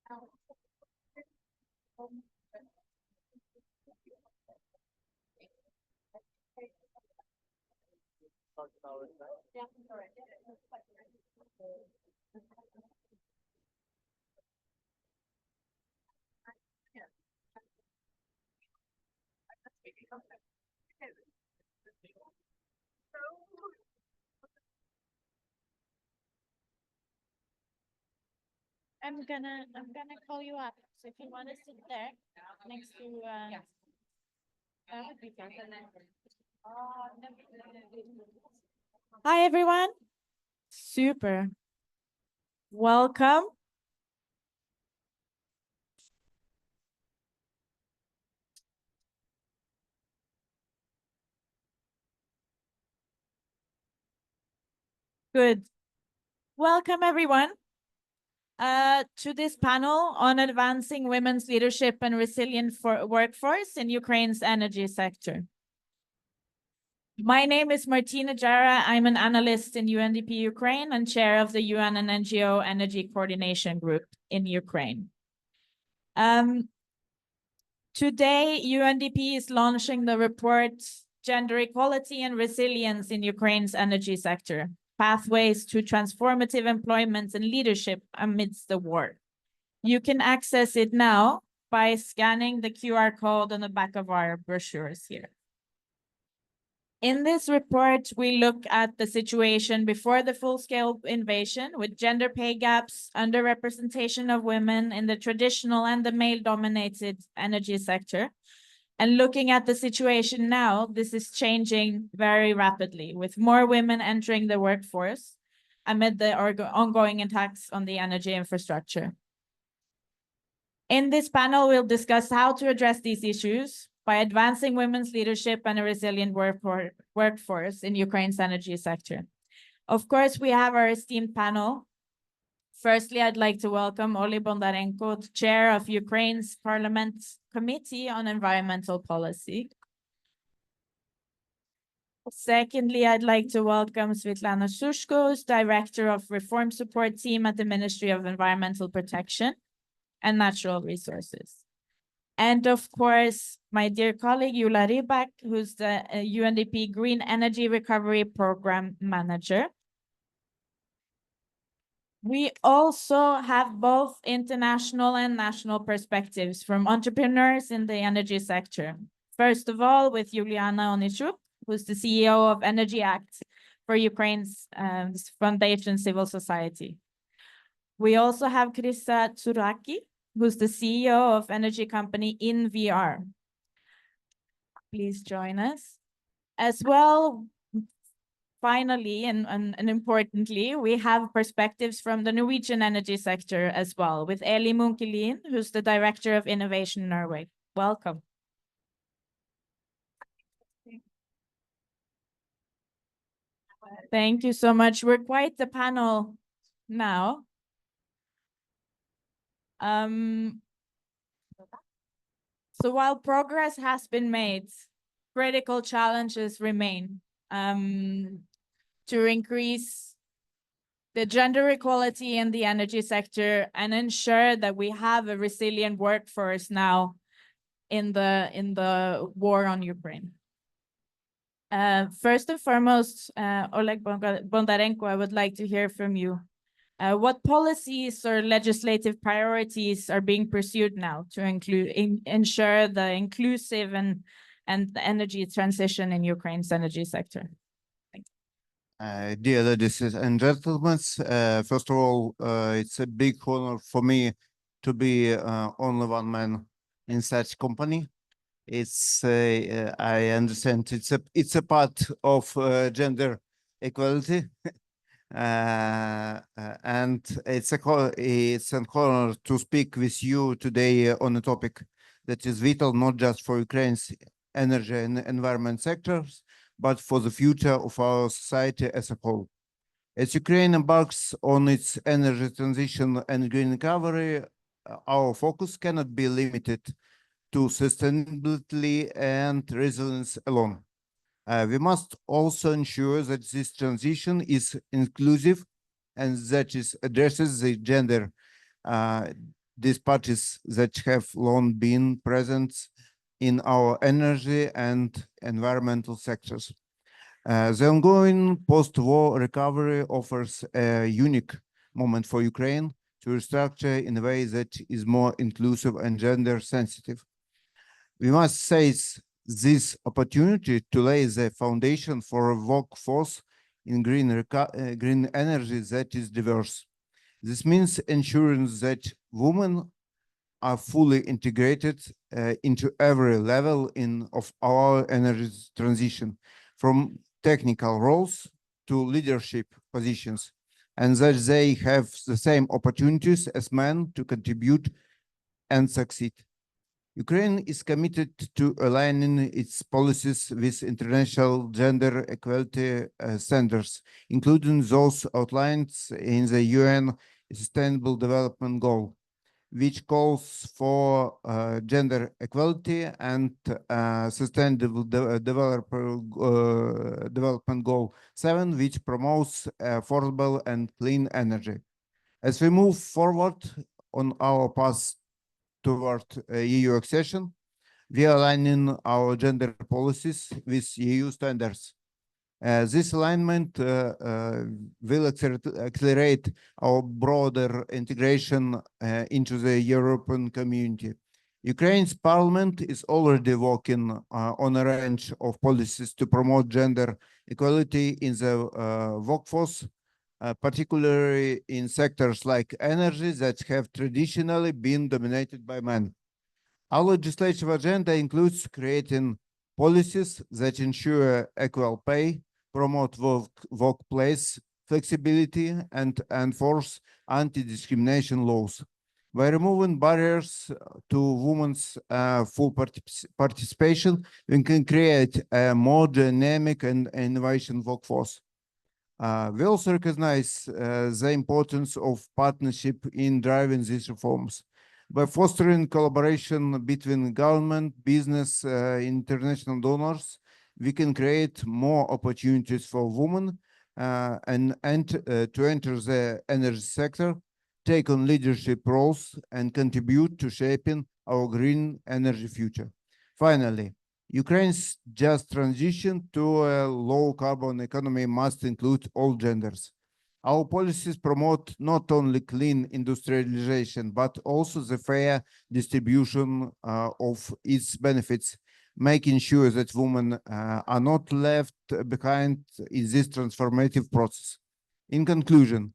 I'm gonna call you up. So if you want to sit there next to that would be perfect. Hi everyone. Super. Welcome. Good. Welcome everyone to this panel on advancing women's leadership and resilient workforce in Ukraine's energy sector. My name is Martina Jara. I'm an analyst in UNDP Ukraine and chair of the UN and NGO Energy Coordination Group in Ukraine. Today, UNDP is launching the report, Gender Equality and Resilience in Ukraine's Energy Sector, Pathways to Transformative Employment and Leadership Amidst the War. You can access it now by scanning the QR code on the back of our brochures here. In this report, we look at the situation before the full-scale invasion with gender pay gaps, underrepresentation of women in the traditional and the male-dominated energy sector. And looking at the situation now, this is changing very rapidly, with more women entering the workforce amid the ongoing attacks on the energy infrastructure. In this panel, we'll discuss how to address these issues by advancing women's leadership and a resilient workforce in Ukraine's energy sector. Of course, we have our esteemed panel. Firstly, I'd like to welcome Oli Bondarenko, chair of Ukraine's Parliament's Committee on Environmental Policy. Secondly, I'd like to welcome Svetlana Sushko, who's director of Reform Support Team at the Ministry of Environmental Protection and Natural Resources. And of course, my dear colleague, Yula Rybak, who's the UNDP Green Energy Recovery Program Manager. We also have both international and national perspectives from entrepreneurs in the energy sector. First of all, with Juliana Onichuk, who's the CEO of Energy Act for Ukraine's Foundation Civil Society. We also have Krista Tsuraki, who's the CEO of energy company InVR. Please join us. As well, finally, and importantly, we have perspectives from the Norwegian energy sector as well, with Eli Munkelin, who's the Director of Innovation in Norway. Welcome. Thank you so much. We're quite the panel now. So while progress has been made, critical challenges remain to increase the gender equality in the energy sector and ensure that we have a resilient workforce now in the war on Ukraine. First and foremost, Oleg Bondarenko, I would like to hear from you. What policies or legislative priorities are being pursued now to ensure the inclusive and the energy transition in Ukraine's energy sector? Dear ladies and gentlemen, first of all, it's a big honor for me to be only one man in such company. It's I understand it's a part of gender equality. And it's an honor to speak with you today on a topic that is vital not just for Ukraine's energy and environment sectors, but for the future of our society as a whole. As Ukraine embarks on its energy transition and green recovery, our focus cannot be limited to sustainability and resilience alone. We must also ensure that this transition is inclusive and that it addresses the gender dispatches that have long been present in our energy and environmental sectors. The ongoing post-war recovery offers a unique moment for Ukraine to restructure in a way that is more inclusive and gender sensitive. We must seize this opportunity to lay the foundation for a workforce in green energy that is diverse. This means ensuring that women are fully integrated into every level of our energy transition, from technical roles to leadership positions, and that they have the same opportunities as men to contribute and succeed. Ukraine is committed to aligning its policies with international gender equality standards, including those outlined in the UN Sustainable Development Goal, which calls for gender equality, and Sustainable Development Goal 7, which promotes affordable and clean energy. As we move forward on our path toward EU accession, we are aligning our gender policies with EU standards. This alignment will accelerate our broader integration into the European community. Ukraine's parliament is already working on a range of policies to promote gender equality in the workforce, particularly in sectors like energy that have traditionally been dominated by men. Our legislative agenda includes creating policies that ensure equal pay, promote workplace flexibility, and enforce anti-discrimination laws. By removing barriers to women's full participation, we can create a more dynamic and innovation workforce. We also recognize the importance of partnership in driving these reforms. By fostering collaboration between government, business, international donors, we can create more opportunities for women and to enter the energy sector, take on leadership roles, and contribute to shaping our green energy future. Finally, Ukraine's just transition to a low-carbon economy must include all genders. Our policies promote not only clean industrialization, but also the fair distribution of its benefits, making sure that women are not left behind in this transformative process. In conclusion,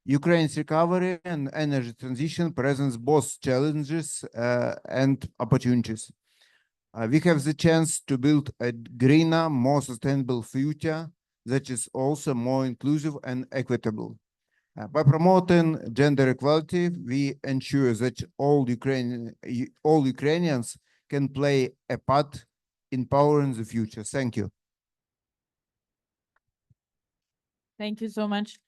Ukraine's recovery and energy transition presents both challenges and opportunities. We have the chance to build a greener, more sustainable future that is also more inclusive and equitable. By promoting gender equality, we ensure that all Ukrainians can play a part in powering the future. Thank you. Thank you so much.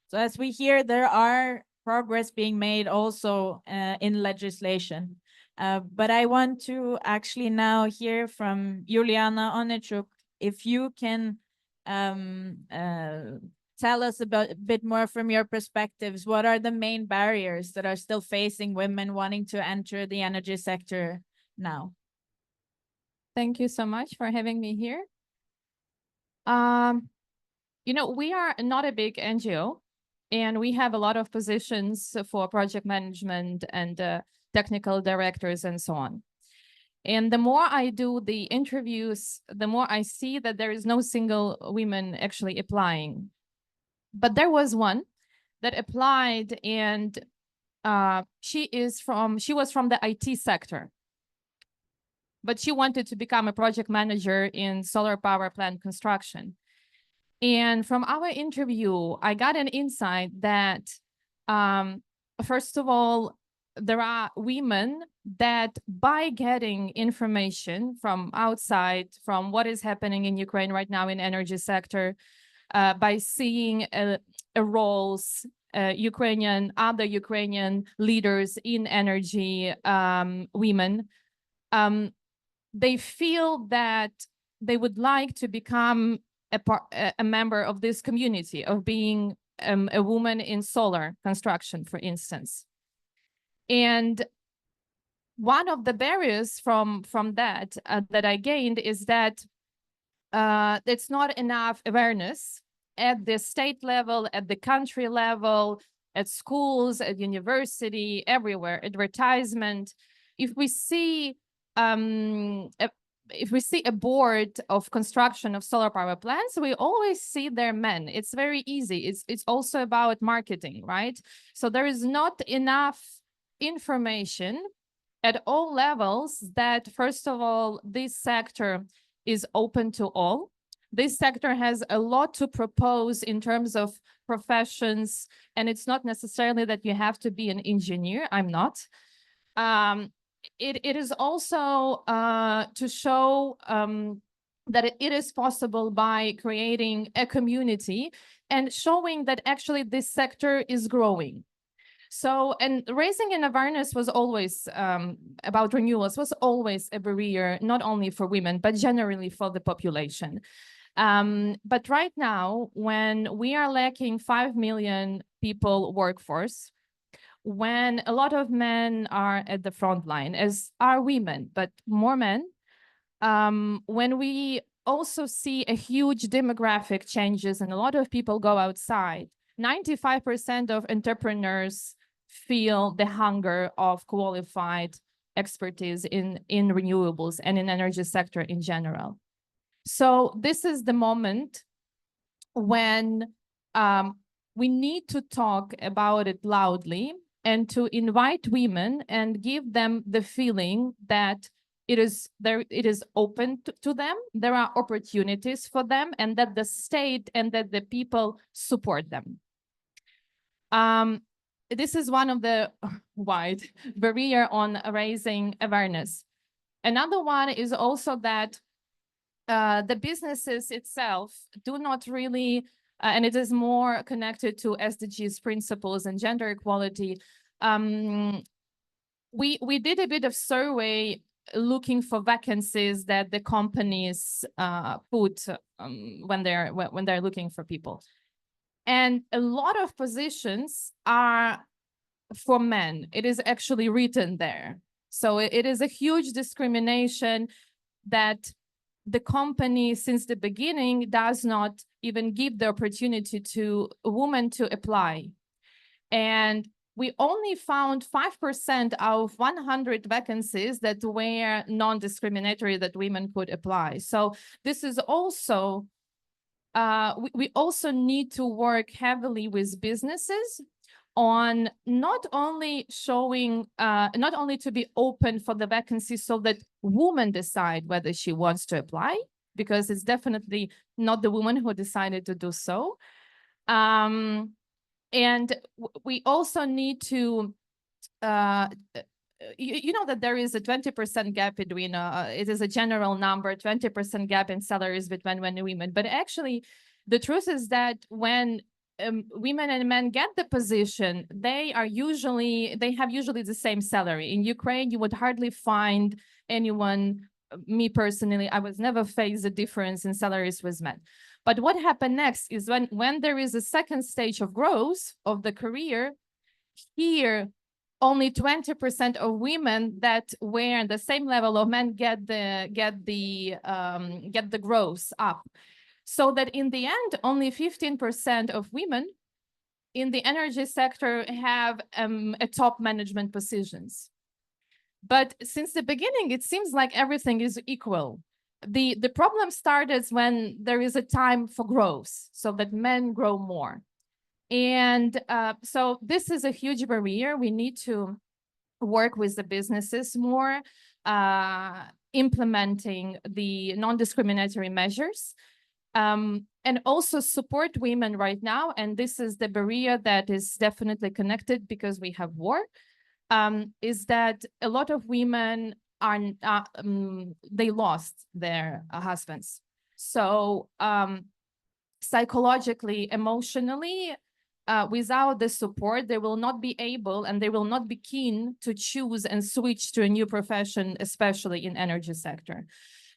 So as we hear, there are progress being made also in legislation. But I want to actually now hear from Juliana Onechuk, if you can tell us a bit more from your perspectives. What are the main barriers that are still facing women wanting to enter the energy sector now? Thank you so much for having me here. You know, we are not a big NGO, and we have a lot of positions for project management and technical directors and so on. And the more I do the interviews, the more I see that there is no single woman actually applying. But there was one that applied, and she was from the IT sector. But she wanted to become a project manager in solar power plant construction. And from our interview, I got an insight that, first of all, there are women that by getting information from outside, from what is happening in Ukraine right now in energy sector, by seeing roles, other Ukrainian leaders in energy, women, they feel that they would like to become a member of this community, of being a woman in solar construction, for instance. And one of the barriers from that that I gained is that it's not enough awareness at the state level, at the country level, at schools, at university, everywhere, advertisement. If we see a board of construction of solar power plants, we always see their men. It's very easy. It's also about marketing, right? So there is not enough information at all levels that, first of all, this sector is open to all. This sector has a lot to propose in terms of professions, and it's not necessarily that you have to be an engineer. I'm not. It is also to show that it is possible by creating a community and showing that actually this sector is growing. So, and raising an awareness was always about renewables was always a barrier, not only for women, but generally for the population. But right now, when we are lacking 5 million people workforce, when a lot of men are at the front line, as are women, but more men, when we also see a huge demographic changes and a lot of people go outside, 95% of entrepreneurs feel the hunger of qualified expertise in renewables and in energy sector in general. So this is the moment when we need to talk about it loudly and to invite women and give them the feeling that it is open to them, there are opportunities for them, and that the state and that the people support them. This is one of the wide barrier on raising awareness. Another one is also that the businesses itself do not really, and it is more connected to SDGs principles and gender equality. We did a bit of survey looking for vacancies that the companies put when they're looking for people. And a lot of positions are for men. It is actually written there. So it is a huge discrimination that the company, since the beginning, does not even give the opportunity to a woman to apply. And we only found 5% of 100 vacancies that were non-discriminatory that women could apply. So this is also, we also need to work heavily with businesses on not only showing, not only to be open for the vacancy so that women decide whether she wants to apply, because it's definitely not the woman who decided to do so. And we also need to, you know that there is a 20% gap between, it is a general number, 20% gap in salaries between men and women. But actually, the truth is that when women and men get the position, they have usually the same salary. In Ukraine, you would hardly find anyone, me personally, I was never faced a difference in salaries with men. But what happened next is when there is a second stage of growth of the career, here, only 20% of women that were the same level of men get the growth up. So that in the end, only 15% of women in the energy sector have a top management positions. But since the beginning, it seems like everything is equal. The problem started when there is a time for growth, so that men grow more. And so this is a huge barrier. We need to work with the businesses more, implementing the non-discriminatory measures. And also support women right now. And this is the barrier that is definitely connected because we have war, is that a lot of women are, they lost their husbands. So psychologically, emotionally, without the support, they will not be able and they will not be keen to choose and switch to a new profession, especially in energy sector.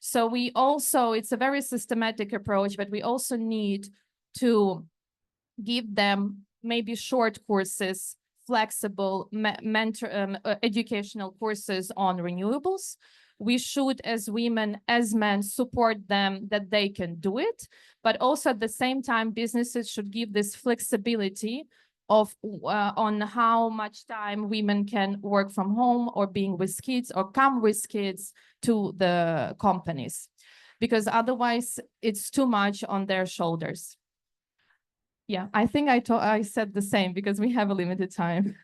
So we also, it's a very systematic approach, but we also need to give them maybe short courses flexible educational courses on renewables. We should, as women, as men, support them that they can do it. But also at the same time, businesses should give this flexibility of on how much time women can work from home or being with kids or come with kids to the companies, because otherwise it's too much on their shoulders. Yeah, I think I said the same because we have a limited time.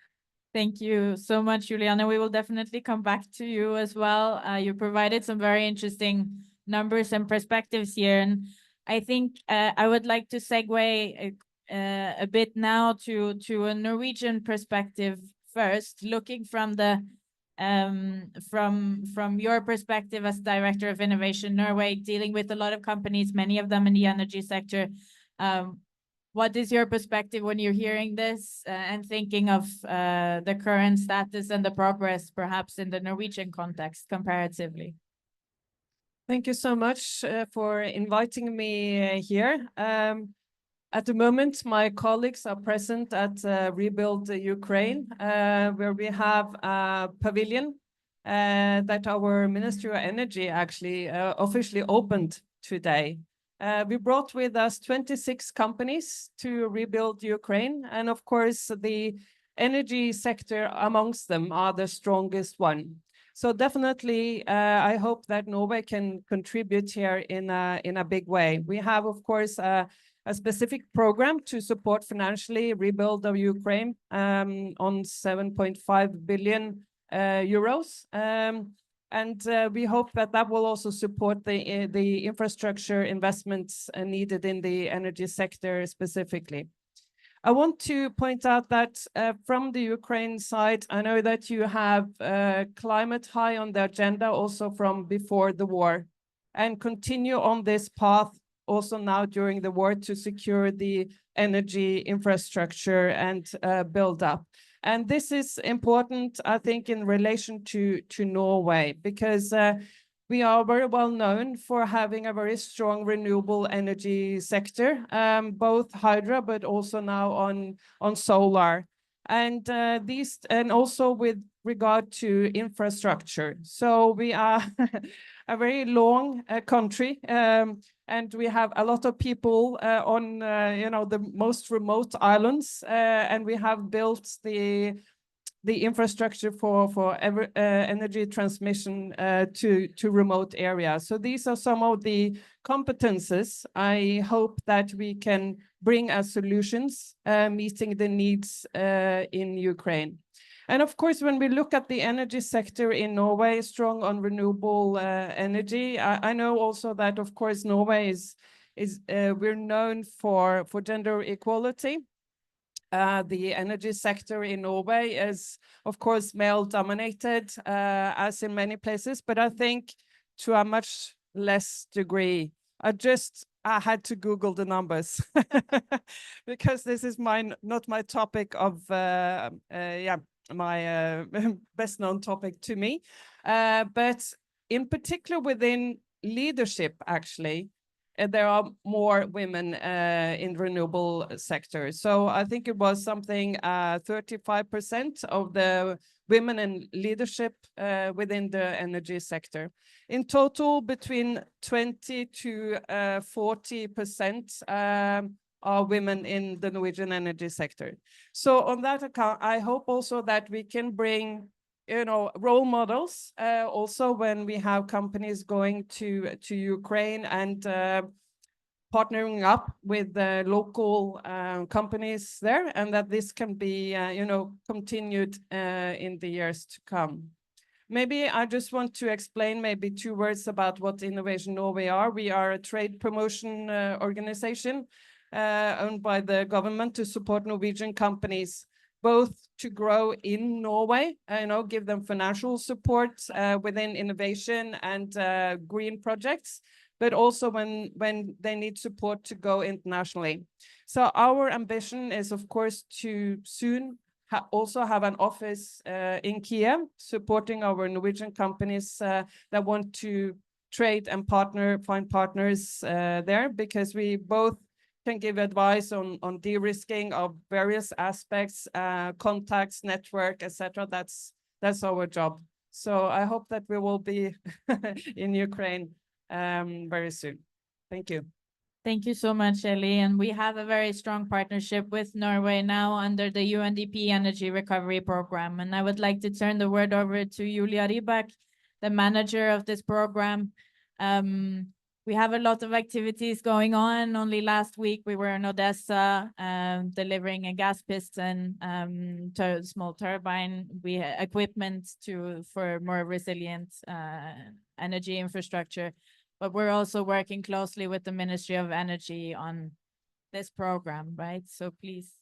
Thank you so much, Juliana. We will definitely come back to you as well. You provided some very interesting numbers and perspectives here. And I think I would like to segue a bit now to a Norwegian perspective first, looking from the from your perspective as Director of Innovation Norway, dealing with a lot of companies, many of them in the energy sector. What is your perspective when you're hearing this and thinking of the current status and the progress, perhaps in the Norwegian context comparatively? Thank you so much for inviting me here. At the moment, my colleagues are present at Rebuild Ukraine, where we have a pavilion that our Ministry of Energy actually officially opened today. We brought with us 26 companies to rebuild Ukraine. And of course, the energy sector amongst them are the strongest one. So definitely, I hope that Norway can contribute here in a big way. We have, of course, a specific program to support financially rebuild of Ukraine on 7.5 billion euros. And we hope that that will also support the infrastructure investments needed in the energy sector specifically. I want to point out that from the Ukraine side, I know that you have climate high on the agenda also from before the war, and continue on this path also now during the war to secure the energy infrastructure and build up. And this is important, I think, in relation to Norway, because we are very well known for having a very strong renewable energy sector, both hydro, but also now on solar. And these, and also with regard to infrastructure. So we are a very long country, and we have a lot of people on the most remote islands, and we have built the infrastructure for energy transmission to remote areas. So these are some of the competences I hope that we can bring as solutions meeting the needs in Ukraine. And of course, when we look at the energy sector in Norway, strong on renewable energy, I know also that, of course, Norway we're known for gender equality. The energy sector in Norway is, of course, male-dominated, as in many places, but I think to a much less degree. I had to Google the numbers because this is not my topic of, my best known topic to me. But in particular within leadership, actually, there are more women in renewable sector. So I think it was something 35% of the women in leadership within the energy sector. In total, between 20 to 40% are women in the Norwegian energy sector. So on that account, I hope also that we can bring role models also when we have companies going to Ukraine and partnering up with the local companies there, and that this can be continued in the years to come. Maybe I just want to explain maybe 2 words about what Innovation Norway are. We are a trade promotion organization owned by the government to support Norwegian companies, both to grow in Norway, give them financial support within innovation and green projects, but also when they need support to go internationally. So our ambition is, of course, to soon also have an office in Kiev, supporting our Norwegian companies that want to trade and find partners there, because we both can give advice on de-risking of various aspects, contacts, network, etc. That's our job. So I hope that we will be in Ukraine very soon. Thank you. Thank you so much, Ellie. And we have a very strong partnership with Norway now under the UNDP Energy Recovery Program. And I would like to turn the word over to Julia Rybak, the manager of this program. We have a lot of activities going on. Only last week we were in Odessa delivering a gas piston, small turbine, equipment for more resilient energy infrastructure. But we're also working closely with the Ministry of Energy on this program, right? So please.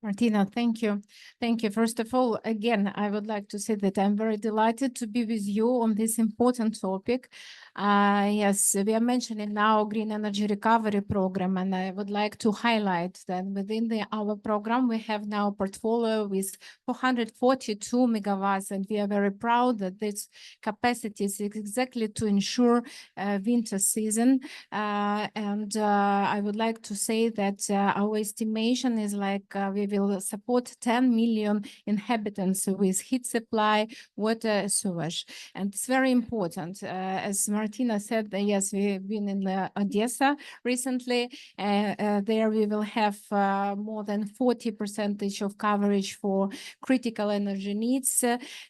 Martina, thank you. Thank you. First of all, again, I would like to say that I'm very delighted to be with you on this important topic. Yes, we are mentioning now Green Energy Recovery Program, and I would like to highlight that within our program, we have now a portfolio with 442 megawatts, and we are very proud that this capacity is exactly to ensure winter season. I would like to say that our estimation is like we will support 10 million inhabitants with heat supply, water, sewage. And it's very important. As Martina said, yes, we've been in Odessa recently. There we will have more than 40% of coverage for critical energy needs.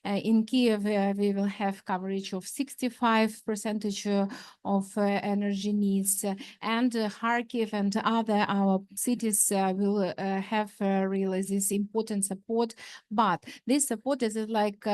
In Kiev, we will have coverage of 65% of energy needs. And Kharkiv and other our cities will have really this important support. But this support is like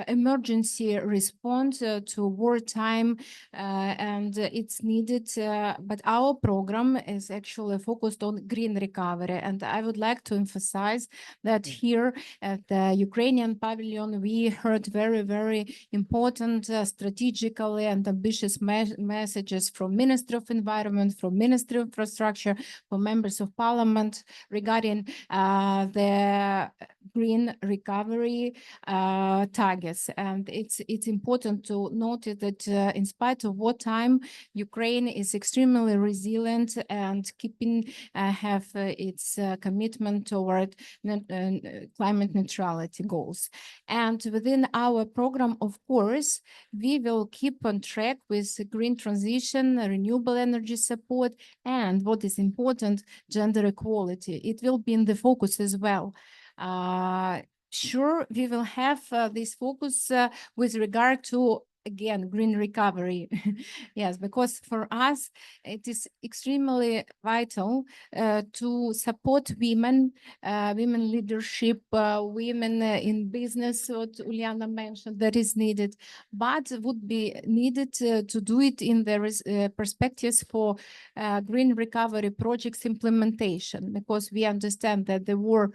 emergency response to wartime, and it's needed. But our program is actually focused on green recovery. And I would like to emphasize that here at the Ukrainian pavilion, we heard very, very important strategically and ambitious messages from Ministry of Environment, from Ministry of Infrastructure, from members of Parliament regarding the green recovery targets. And it's important to note that in spite of wartime, Ukraine is extremely resilient and have its commitment toward climate neutrality goals. And within our program, of course, we will keep on track with green transition, renewable energy support, and what is important, gender equality. It will be in the focus as well. Sure, we will have this focus with regard to, again, green recovery. Yes, because for us, it is extremely vital to support women, women leadership, women in business, what Uliana mentioned, that is needed, but would be needed to do it in the perspectives for green recovery projects implementation, because we understand that the war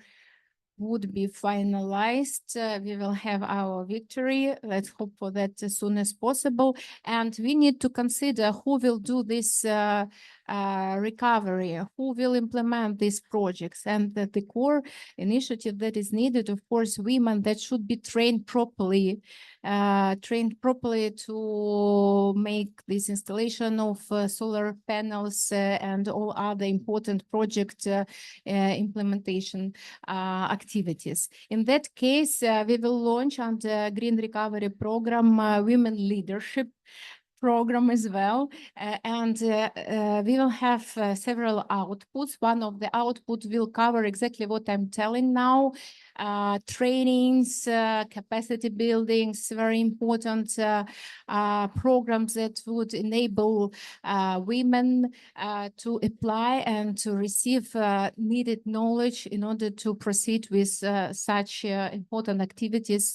would be finalized. We will have our victory. Let's hope for that as soon as possible. And we need to consider who will do this recovery, who will implement these projects. And the core initiative that is needed, of course, women that should be trained properly to make this installation of solar panels and all other important project implementation activities. In that case, we will launch under Green Recovery Program Women Leadership Program as well, and we will have several outputs. One of the outputs will cover exactly what I'm telling now, trainings, capacity buildings, very important programs that would enable women to apply and to receive needed knowledge in order to proceed with such important activities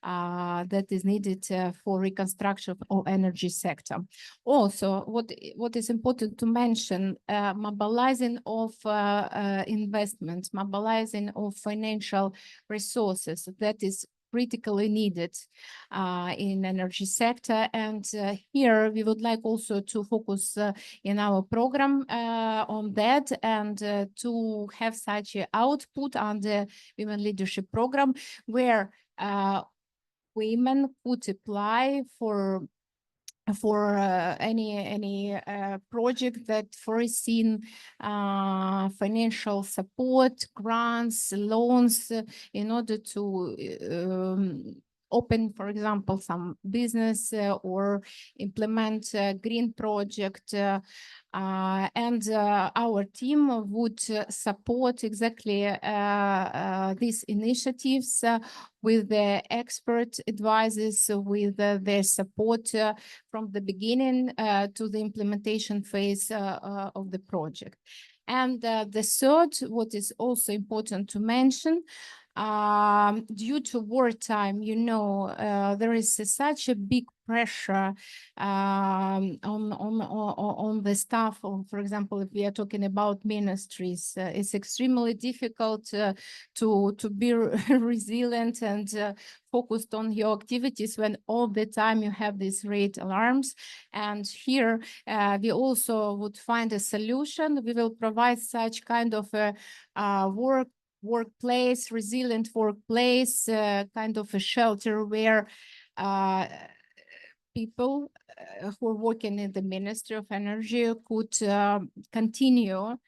that is needed for reconstruction of energy sector. Also, what is important to mention, mobilizing of investments, mobilizing of financial resources, that is critically needed in energy sector. And here we would like also to focus in our program on that, and to have such an output under Women Leadership Program where women could apply for for any project that foreseen financial support, grants, loans in order to open, for example, some business or implement a green project. And our team would support exactly these initiatives with the expert advisors, with their support from the beginning to the implementation phase of the project. And the third, what is also important to mention, due to wartime, you know, there is such a big pressure on the staff. For example, if we are talking about ministries, it's extremely difficult to be resilient and focused on your activities when all the time you have these red alarms. And here we also would find a solution. We will provide such kind of a workplace, resilient workplace, kind of a shelter where people who are working in the Ministry of Energy could continue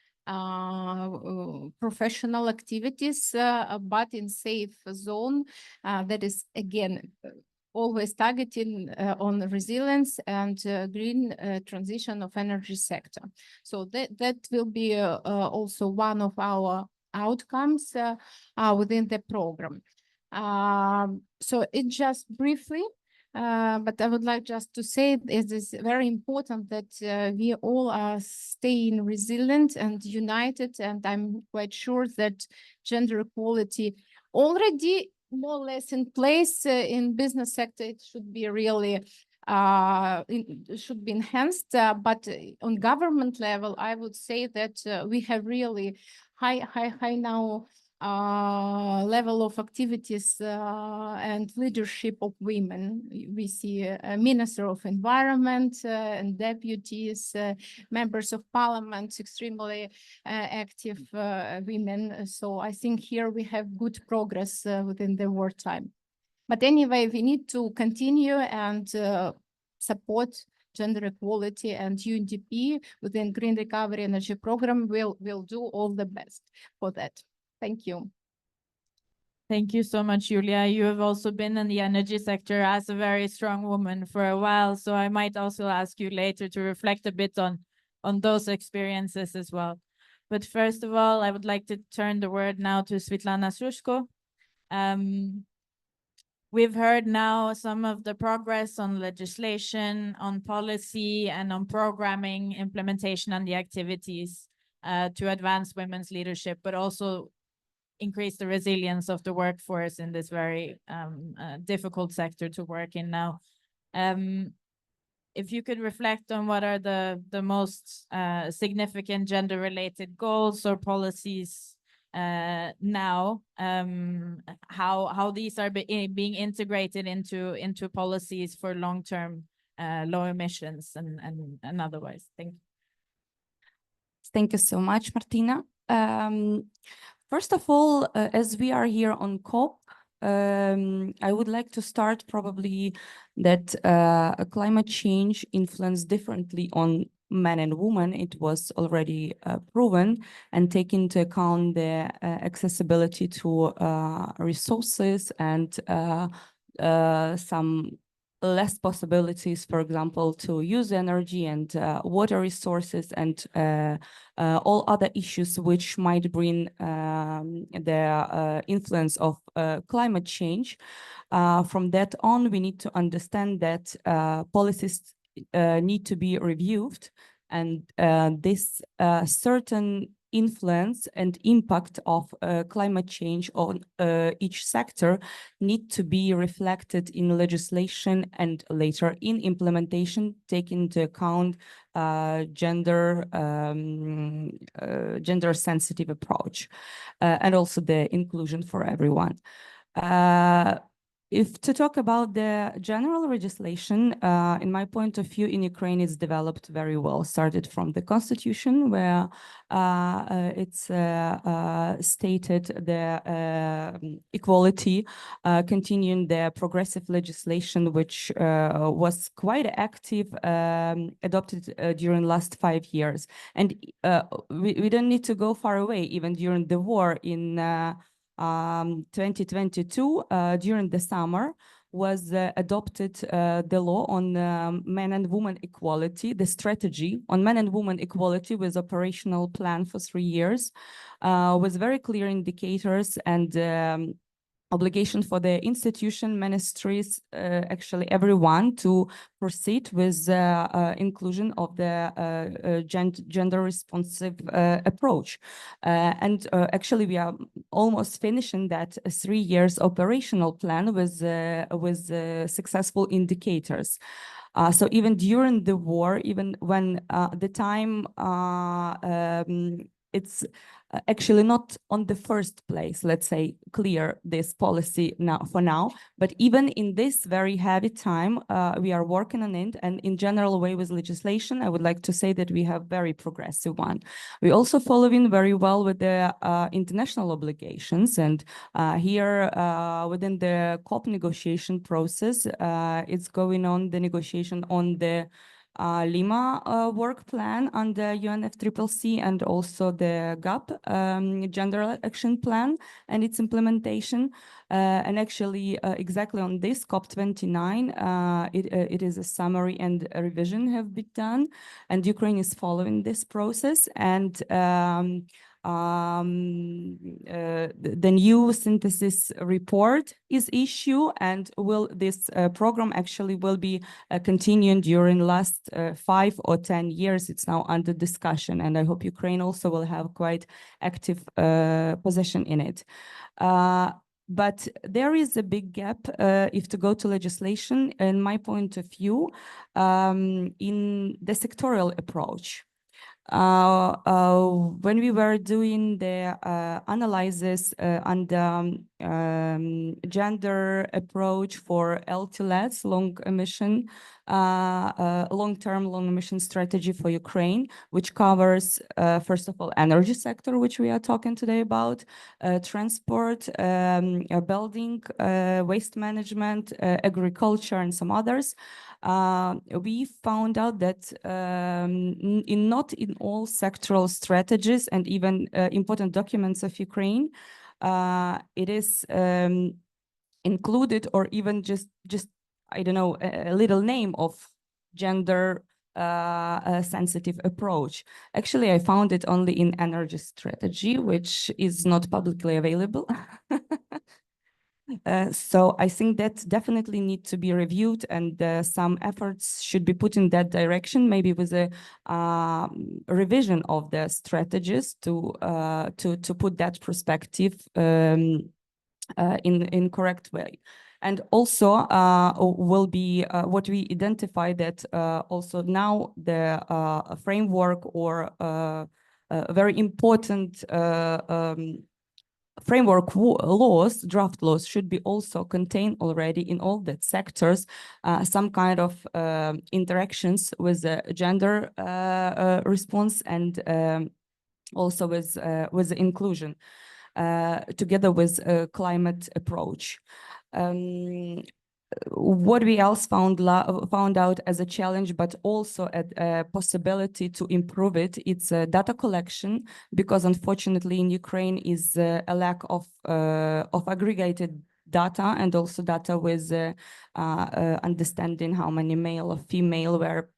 professional activities, but in safe zone that is, again, always targeting on resilience and green transition of energy sector. So that will be also one of our outcomes within the program. So it just briefly, but I would like just to say it is very important that we all are staying resilient and united, and I'm quite sure that gender equality already more or less in place in business sector. It should be really should be enhanced, but on government level, I would say that we have really high now level of activities and leadership of women. We see a Minister of Environment and deputies, members of parliament, extremely active women. So I think here we have good progress within the wartime. But anyway, we need to continue and support gender equality, and UNDP within Green Recovery Energy Program will do all the best for that. Thank you. Thank you so much, Julia. You have also been in the energy sector as a very strong woman for a while, so I might also ask you later to reflect a bit on those experiences as well. But first of all, I would like to turn the word now to Svitlana Shushko. We've heard now some of the progress on legislation, on policy, and on programming, implementation, and the activities to advance women's leadership, but also increase the resilience of the workforce in this very difficult sector to work in now. If you could reflect on what are the most significant gender-related goals or policies now, how these are being integrated into policies for long-term low emissions and otherwise. Thank you. Thank you so much, Martina. First of all, as we are here on COP, I would like to start probably that climate change influence differently on men and women. It was already proven, and take into account the accessibility to resources and some less possibilities, for example, to use energy and water resources and all other issues which might bring the influence of climate change. From that on, we need to understand that policies need to be reviewed, and this certain influence and impact of climate change on each sector need to be reflected in legislation and later in implementation, taking into account gender sensitive approach and also the inclusion for everyone. If to talk about the general legislation, in my point of view, in Ukraine, it's developed very well. Started from the constitution, where it's stated the equality, continuing the progressive legislation, which was quite active, adopted during last 5 years. And we don't need to go far away, even during the war in 2022, during the summer, was adopted the law on men and women equality, the strategy on men and women equality with operational plan for 3 years, with very clear indicators and obligation for the institution, ministries, actually everyone to proceed with inclusion of the gender responsive approach. And actually we are almost finishing that 3 years operational plan with successful indicators. So even during the war, even when the time it's actually not on the first place, let's say, clear this policy now for now, but even in this very heavy time, we are working on it. And in general way with legislation, I would like to say that we have very progressive one. We also following very well with the international obligations, and here within the COP negotiation process, it's going on the negotiation on the Lima work plan under UNFCCC and also the GAP gender action plan and its implementation. And actually exactly on this COP29, it is a summary and a revision have been done, and Ukraine is following this process. And the new synthesis report is issued, and this program actually will be continuing during last 5 or 10 years. It's now under discussion, and I hope Ukraine also will have quite active position in it. But there is a big gap if to go to legislation, in my point of view, in the sectorial approach. When we were doing the analysis on the gender approach for LTLETs, long-term long emission strategy for Ukraine, which covers, first of all, energy sector, which we are talking today about, transport, building, waste management, agriculture, and some others. We found out that not in all sectoral strategies and even important documents of Ukraine, it is included, or even just I don't know, a little name of gender sensitive approach. Actually, I found it only in energy strategy, which is not publicly available. So I think that definitely need to be reviewed, and some efforts should be put in that direction, maybe with a revision of the strategies to put that perspective in correct way. And also will be what we identify that also now the framework or very important framework laws, draft laws, should be also contained already in all that sectors, some kind of interactions with the gender response, and also with the inclusion, together with a climate approach. What we else found out as a challenge, but also a possibility to improve it, it's data collection, because unfortunately in Ukraine is a lack of aggregated data, and also data with understanding how many male or female were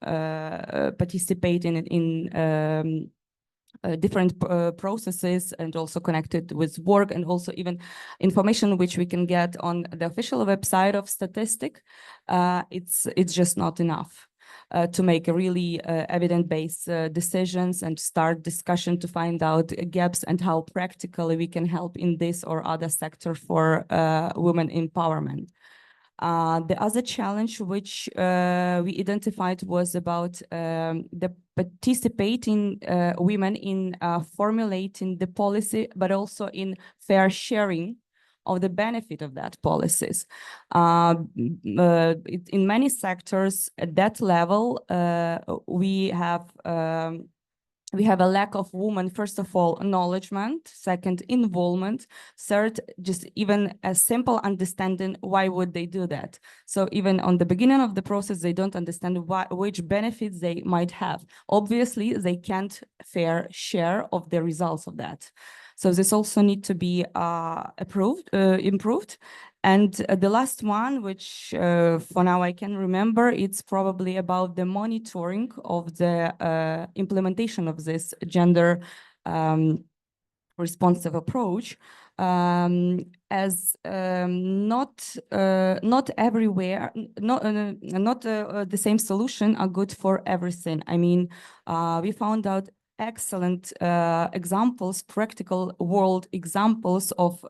participating in different processes, and also connected with work, and also even information which we can get on the official website of statistic. It's just not enough to make a really evidence-based decisions and start discussion to find out gaps and how practically we can help in this or other sector for women empowerment. The other challenge which we identified was about the participating women in formulating the policy, but also in fair sharing of the benefit of that policies. In many sectors at that level, we have a lack of women, first of all, acknowledgement, second, involvement, third, just even a simple understanding why would they do that. So even on the beginning of the process, they don't understand which benefits they might have. Obviously, they can't fair share of the results of that. So this also need to be improved. And the last one, which for now I can remember, it's probably about the monitoring of the implementation of this gender responsive approach, as not everywhere, not the same solution are good for everything. I mean, we found out excellent examples, practical world examples of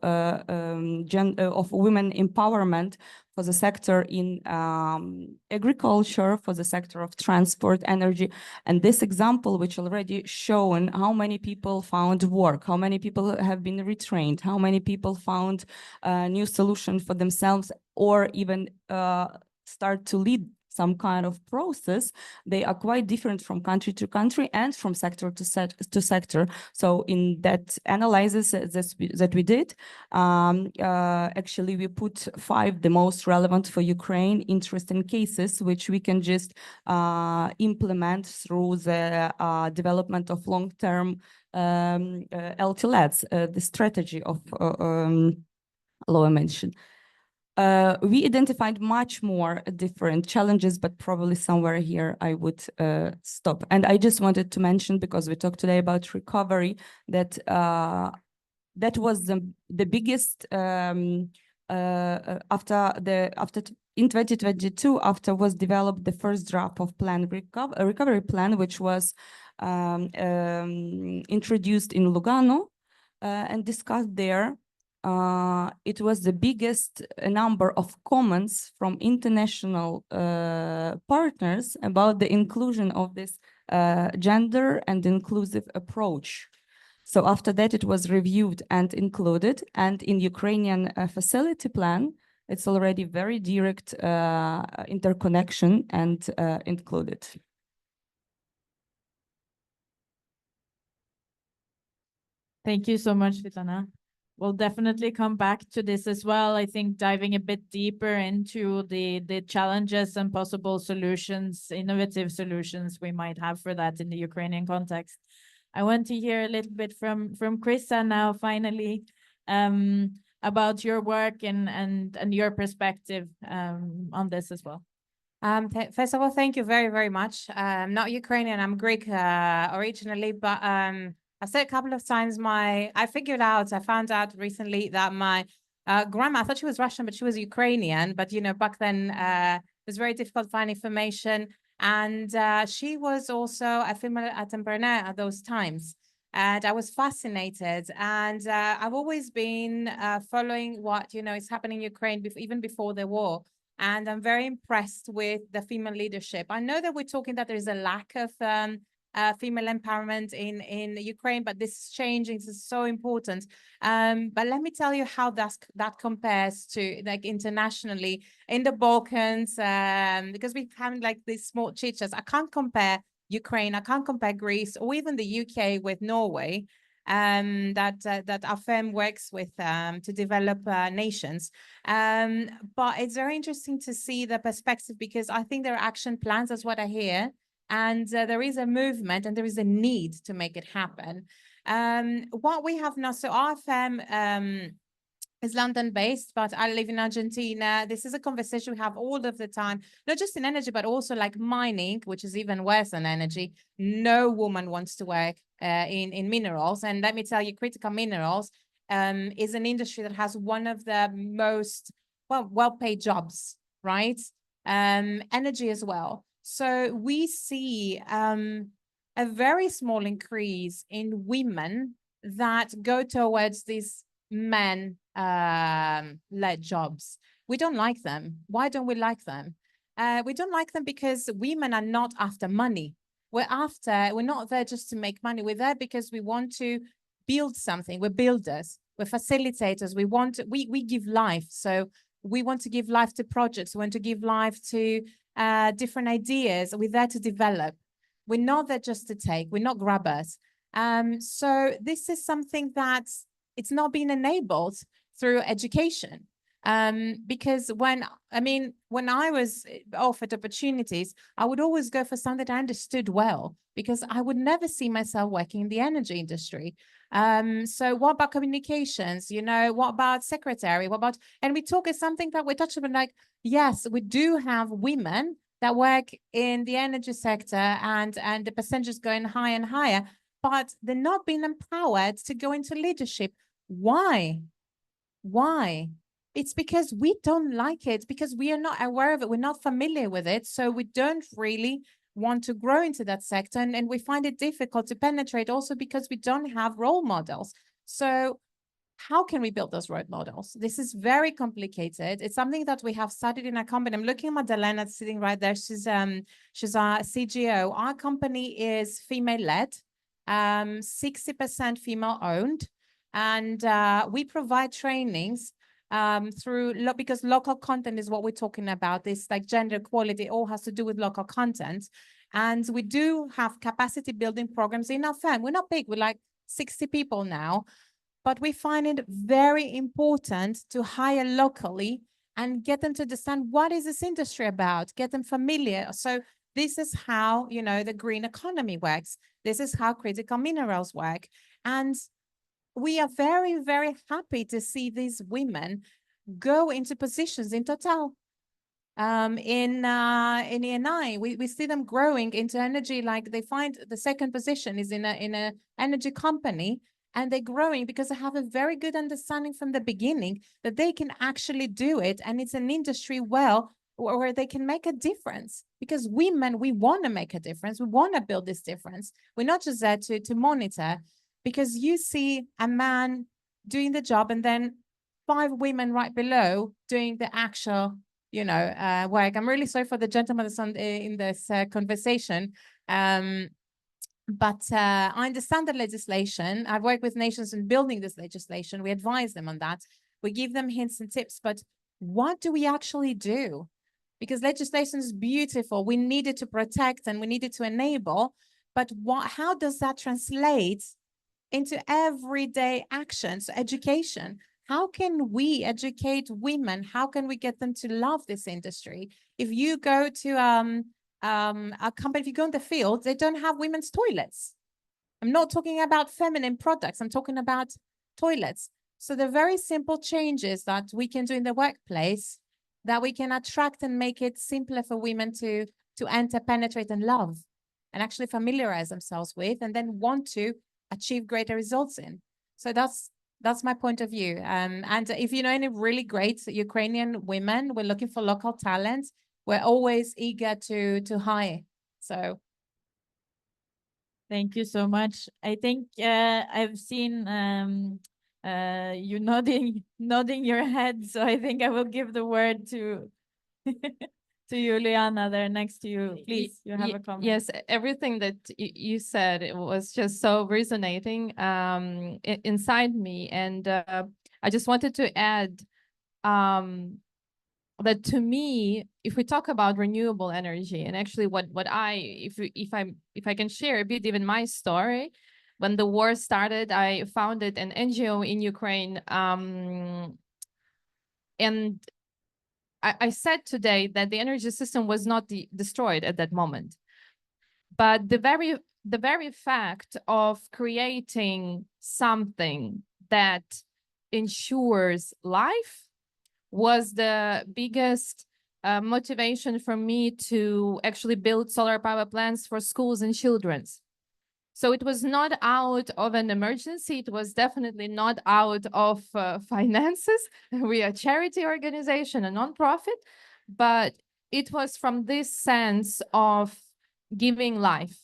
women empowerment for the sector in agriculture, for the sector of transport, energy. And this example, which already shown how many people found work, how many people have been retrained, how many people found a new solution for themselves, or even start to lead some kind of process, they are quite different from country to country and from sector to sector. So in that analysis that we did, actually we put 5 the most relevant for Ukraine interesting cases, which we can just implement through the development of long-term LTLADs, the strategy of Laura mentioned. We identified much more different challenges, but probably somewhere here I would stop. And I just wanted to mention, because we talked today about recovery, that that was the biggest after in 2022, after was developed the first draft of recovery plan, which was introduced in Lugano and discussed there. It was the biggest number of comments from international partners about the inclusion of this gender and inclusive approach. So after that, it was reviewed and included. And in Ukrainian facility plan, it's already very direct interconnection and included. Thank you so much, Svetlana. We'll definitely come back to this as well. I think diving a bit deeper into the challenges and possible solutions, innovative solutions we might have for that in the Ukrainian context. I want to hear a little bit from Krista now, finally, about your work and your perspective on this as well. First of all, thank you very, very much. I'm not Ukrainian, I'm Greek originally, but I've said a couple of times I found out recently that my grandma, I thought she was Russian, but she was Ukrainian. But, you know, back then it was very difficult to find information. And she was also a female entrepreneur at those times. And I was fascinated. And I've always been following what, you know, is happening in Ukraine, even before the war. And I'm very impressed with the female leadership. I know that we're talking that there's a lack of female empowerment in Ukraine, but this is changing. This is so important. But let me tell you how that compares to like internationally in the Balkans, because we have like these small chit-chats. I can't compare Ukraine, I can't compare Greece or even the UK with Norway, that our firm works with to develop nations. But it's very interesting to see the perspective, because I think there are action plans, that's what I hear. And there is a movement and there is a need to make it happen. What we have now, so our firm is London-based, but I live in Argentina. This is a conversation we have all of the time, not just in energy, but also like mining, which is even worse than energy. No woman wants to work in minerals. And let me tell you, critical minerals is an industry that has one of the most well-paid jobs, right? Energy as well. So we see a very small increase in women that go towards these men-led jobs. We don't like them. Why don't we like them? We don't like them because women are not after money. We're not there just to make money. We're there because we want to build something. We're builders. we're facilitators. We give life. So we want to give life to projects. We want to give life to different ideas. We're there to develop. We're not there just to take. We're not grabbers. So this is something that it's not been enabled through education. Because when I was offered opportunities, I would always go for something that I understood well, because I would never see myself working in the energy industry. So what about communications? You know, what about secretary? What about, and we talk is something that we touched on, like, yes, we do have women that work in the energy sector, and the percentages going higher and higher, but they're not being empowered to go into leadership. Why? It's because we don't like it, because we are not aware of it. We're not familiar with it. So we don't really want to grow into that sector. And we find it difficult to penetrate also because we don't have role models. So how can we build those role models? This is very complicated. It's something that we have studied in our company. I'm looking at Madalena sitting right there. She's our CGO. Our company is female-led, 60% female-owned. And we provide trainings because local content is what we're talking about. This like gender equality all has to do with local content. And we do have capacity building programs in our firm. We're not big, we're like 60 people now, but we find it very important to hire locally and get them to understand what is this industry about, get them familiar. So this is how, you know, the green economy works. This is how critical minerals work. And we are very, very happy to see these women go into positions in Total, in ENI. We see them growing into energy. Like they find the second position is in a energy company, and they're growing because they have a very good understanding from the beginning that they can actually do it, and it's an industry where they can make a difference. Because women, we want to make a difference. We want to build this difference. We're not just there to monitor. Because you see a man doing the job and then 5 women right below doing the actual, you know, work. I'm really sorry for the gentleman that's in this conversation. But I understand the legislation. I've worked with nations in building this legislation. We advise them on that. We give them hints and tips. But what do we actually do? Because legislation is beautiful. We need it to protect and we need it to enable. But how does that translate into everyday actions, education? How can we educate women? How can we get them to love this industry? If you go to a company, if you go in the field, they don't have women's toilets. I'm not talking about feminine products. I'm talking about toilets. So the very simple changes that we can do in the workplace, that we can attract and make it simpler for women to enter, penetrate, and love, and actually familiarize themselves with, and then want to achieve greater results in. So that's my point of view. And if you know any really great Ukrainian women, we're looking for local talent. We're always eager to hire. So Thank you so much. I think I've seen you nodding your head, so I think I will give the word to to you, Liana, there next to you. Please, you have a comment. Yes, everything that you said, it was just so resonating inside me. And I just wanted to add that to me, if we talk about renewable energy, and actually if I can share a bit even my story, when the war started, I founded an NGO in Ukraine, and I said today that the energy system was not destroyed at that moment, but the very fact of creating something that ensures life was the biggest motivation for me to actually build solar power plants for schools and children's. So it was not out of an emergency. It was definitely not out of finances. We are a charity organization, a nonprofit, but it was from this sense of giving life.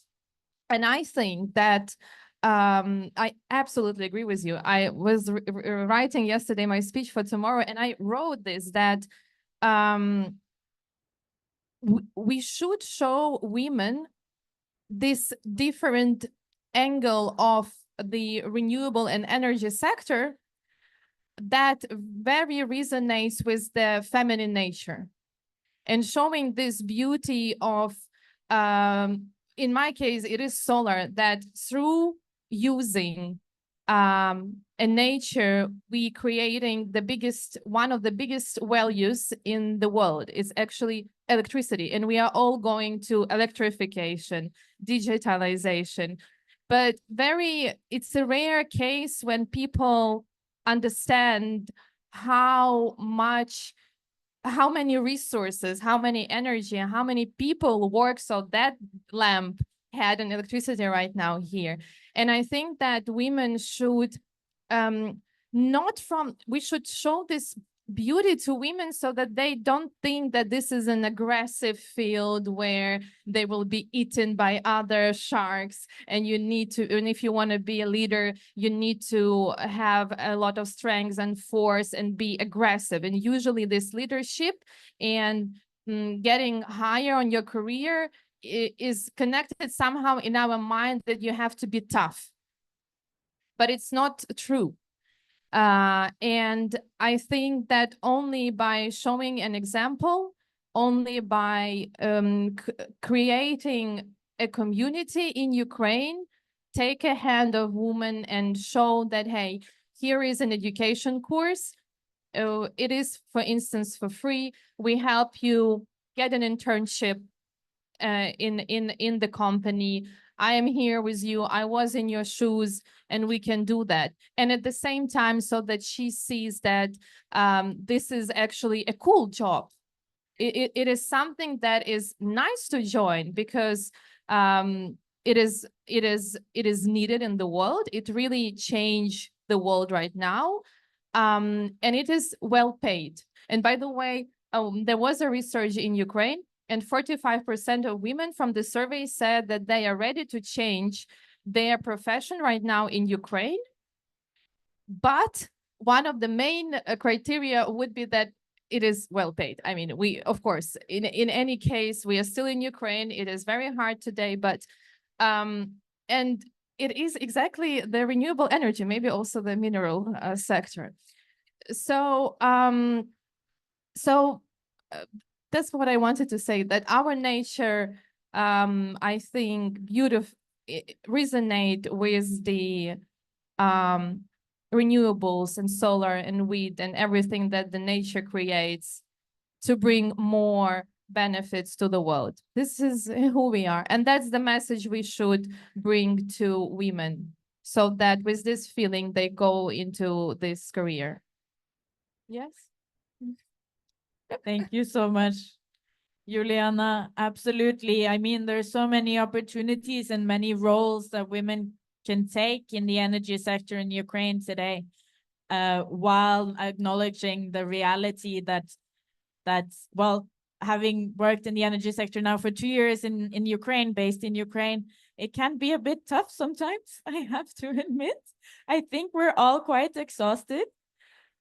And I think that I absolutely agree with you. I was writing yesterday my speech for tomorrow, and I wrote this, that we should show women this different angle of the renewable and energy sector, that very resonates with the feminine nature and showing this beauty of, in my case, it is solar, that through using a nature, we creating one of the biggest values in the world. It's actually electricity, and we are all going to electrification, digitalization. But it's a rare case when people understand how many resources, how many energy, and how many people work so that lamp had an electricity right now here. And I think that women should we should show this beauty to women so that they don't think that this is an aggressive field where they will be eaten by other sharks, and if you want to be a leader, you need to have a lot of strength and force and be aggressive. And usually this leadership and getting higher on your career is connected somehow in our mind that you have to be tough, but it's not true. And I think that only by showing an example, only by creating a community in Ukraine, take a hand of women and show that, hey, here is an education course. It is, for instance, for free. We help you get an internship in the company. I am here with you. I was in your shoes, and we can do that. And at the same time, so that she sees that this is actually a cool job. It is something that is nice to join because it is needed in the world. It really changed the world right now, and it is well paid. And by the way, there was a research in Ukraine, and 45% of women from the survey said that they are ready to change their profession right now in Ukraine. But one of the main criteria would be that it is well paid. I mean, of course, in any case, we are still in Ukraine. It is very hard today, but and it is exactly the renewable energy, maybe also the mineral sector. So that's what I wanted to say, that our nature, I think, resonate with the renewables and solar and wind and everything that the nature creates to bring more benefits to the world. This is who we are. And that's the message we should bring to women, so that with this feeling, they go into this career. Yes? Thank you so much, Juliana. Absolutely. I mean, there's so many opportunities and many roles that women can take in the energy sector in Ukraine today, while acknowledging the reality that's, well, having worked in the energy sector now for 2 years in Ukraine, based in Ukraine, it can be a bit tough sometimes, I have to admit. I think we're all quite exhausted.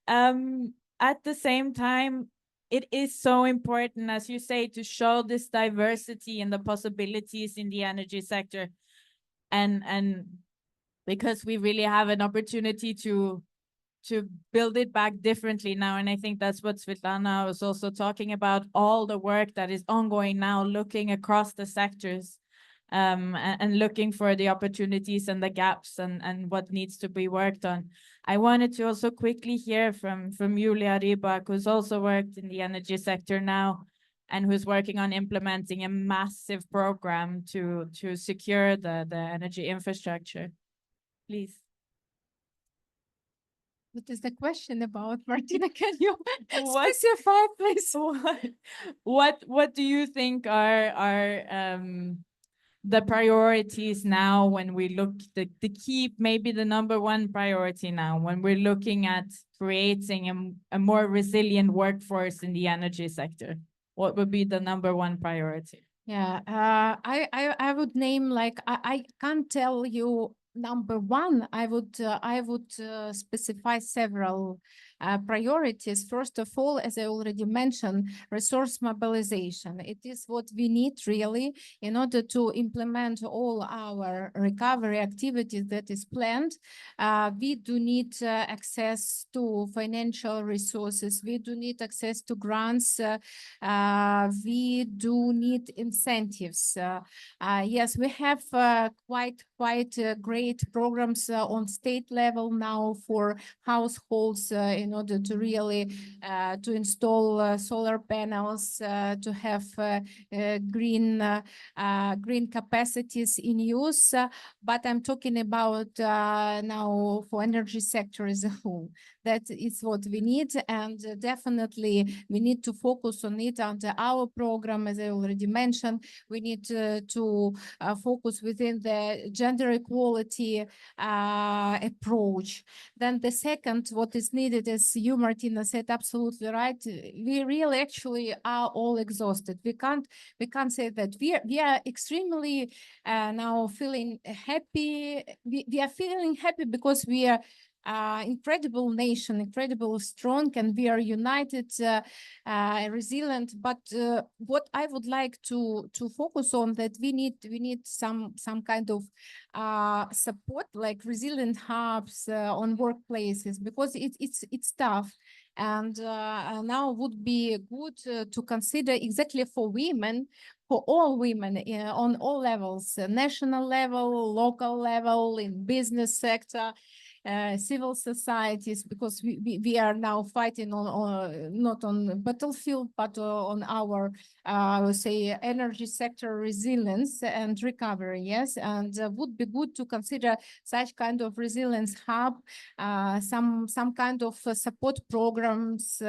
At the same time, it is so important, as you say, to show this diversity and the possibilities in the energy sector. And because we really have an opportunity to build it back differently now. And I think that's what Svetlana was also talking about, all the work that is ongoing now, looking across the sectors, and looking for the opportunities and the gaps and what needs to be worked on. I wanted to also quickly hear from Julia Rybak, who's also worked in the energy sector now and who's working on implementing a massive program to secure the energy infrastructure. Please. What is the question about, Martina? Can you What- specify, please? What do you think are the priorities now when we look the key, maybe the #1 priority now when we're looking at creating a more resilient workforce in the energy sector? What would be the #1 priority? Yeah, I would name, like, I can't tell you number one, I would specify several priorities. First of all, as I already mentioned, resource mobilization. It is what we need really in order to implement all our recovery activities that is planned. We do need access to financial resources. We do need access to grants. We do need incentives. Yes, we have quite great programs on state level now for households in order to really to install solar panels, to have green capacities in use. But I'm talking about now for energy sector as a whole. That is what we need, and definitely we need to focus on it under our program, as I already mentioned. We need to focus within the gender equality approach. Then the second, what is needed, as you, Martina, said absolutely right. We really actually are all exhausted. We can't say that we are extremely now feeling happy. We are feeling happy because we are incredible nation, incredible strong, and we are united, resilient. But what I would like to focus on, that we need some kind of support, like resilient hubs on workplaces, because it's tough. And now would be good to consider exactly for women, for all women on all levels, national level, local level, in business sector, civil societies, because we are now fighting on not on battlefield, but on our I would say energy sector resilience and recovery. Yes, and would be good to consider such kind of resilience hub, some kind of support programs,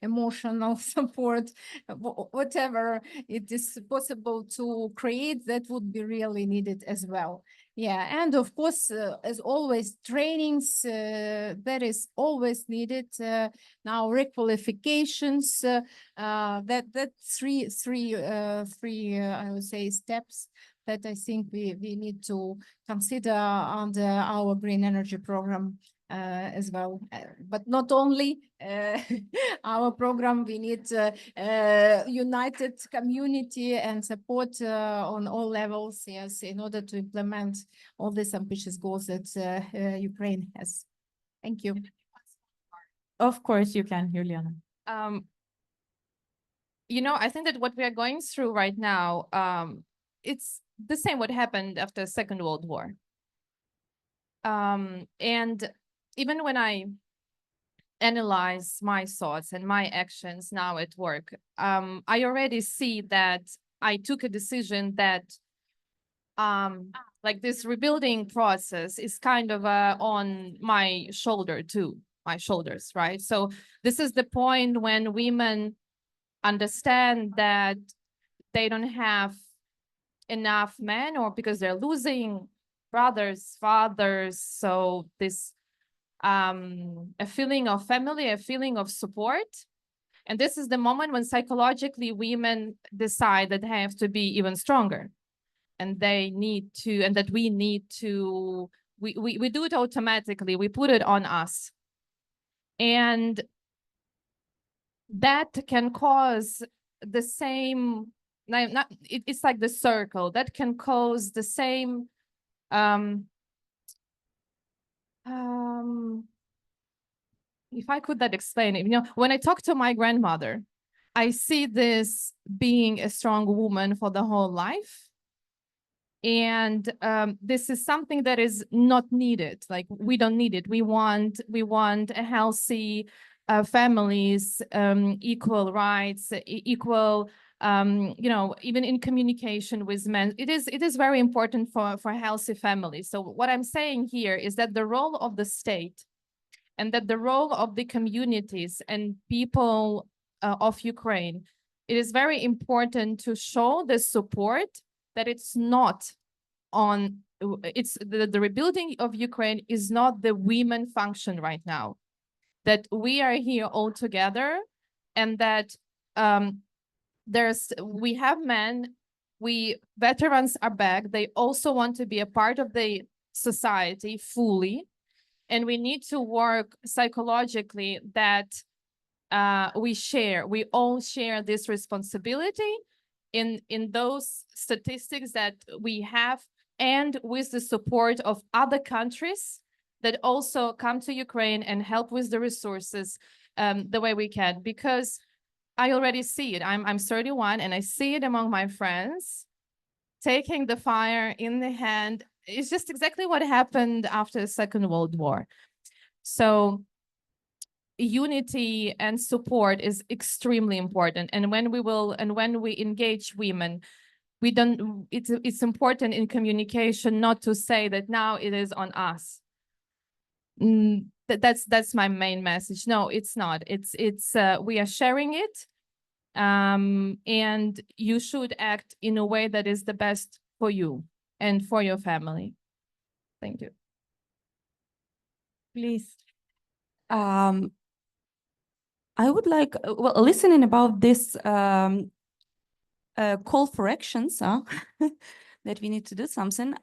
emotional support, whatever it is possible to create, that would be really needed as well. Yeah, and of course, as always, trainings that is always needed. Now requalifications, that three I would say steps that I think we need to consider under our green energy program as well. But not only our program, we need united community and support on all levels, yes, in order to implement all these ambitious goals that Ukraine has. Thank you. Of course you can, Juliana. You know, I think that what we are going through right now, it's the same what happened after the Second World War. And even when I analyze my thoughts and my actions now at work, I already see that I took a decision that like this rebuilding process is kind of on my shoulders, right? So this is the point when women understand that they don't have enough men, or because they're losing brothers, fathers. So this a feeling of family, a feeling of support. And this is the moment when psychologically women decide that they have to be even stronger, and they need to, and that we need to, we do it automatically, we put it on us. And that can cause the same, it's like the circle that can cause the same if I could that explain it, you know, when I talk to my grandmother, I see this being a strong woman for the whole life. And this is something that is not needed. Like, we don't need it. We want a healthy families, equal rights, equal, you know, even in communication with men. It is very important for healthy families. So what I'm saying here is that the role of the state, and that the role of the communities and people of Ukraine, it is very important to show the support, that it's not on, it's the rebuilding of Ukraine is not the women function right now, that we are here all together, and that we have men, veterans are back, they also want to be a part of the society fully. And we need to work psychologically that we all share this responsibility in those statistics that we have, and with the support of other countries that also come to Ukraine and help with the resources the way we can. Because I already see it. I'm 31 and I see it among my friends, taking the fire in the hand. It's just exactly what happened after the Second World War. So unity and support is extremely important. And when we engage women, it's important in communication not to say that now it is on us. That's my main message. No, it's not. It's we are sharing it, and you should act in a way that is the best for you and for your family. Thank you. Please. I would like, well, listening about this call for actions, that we need to do something.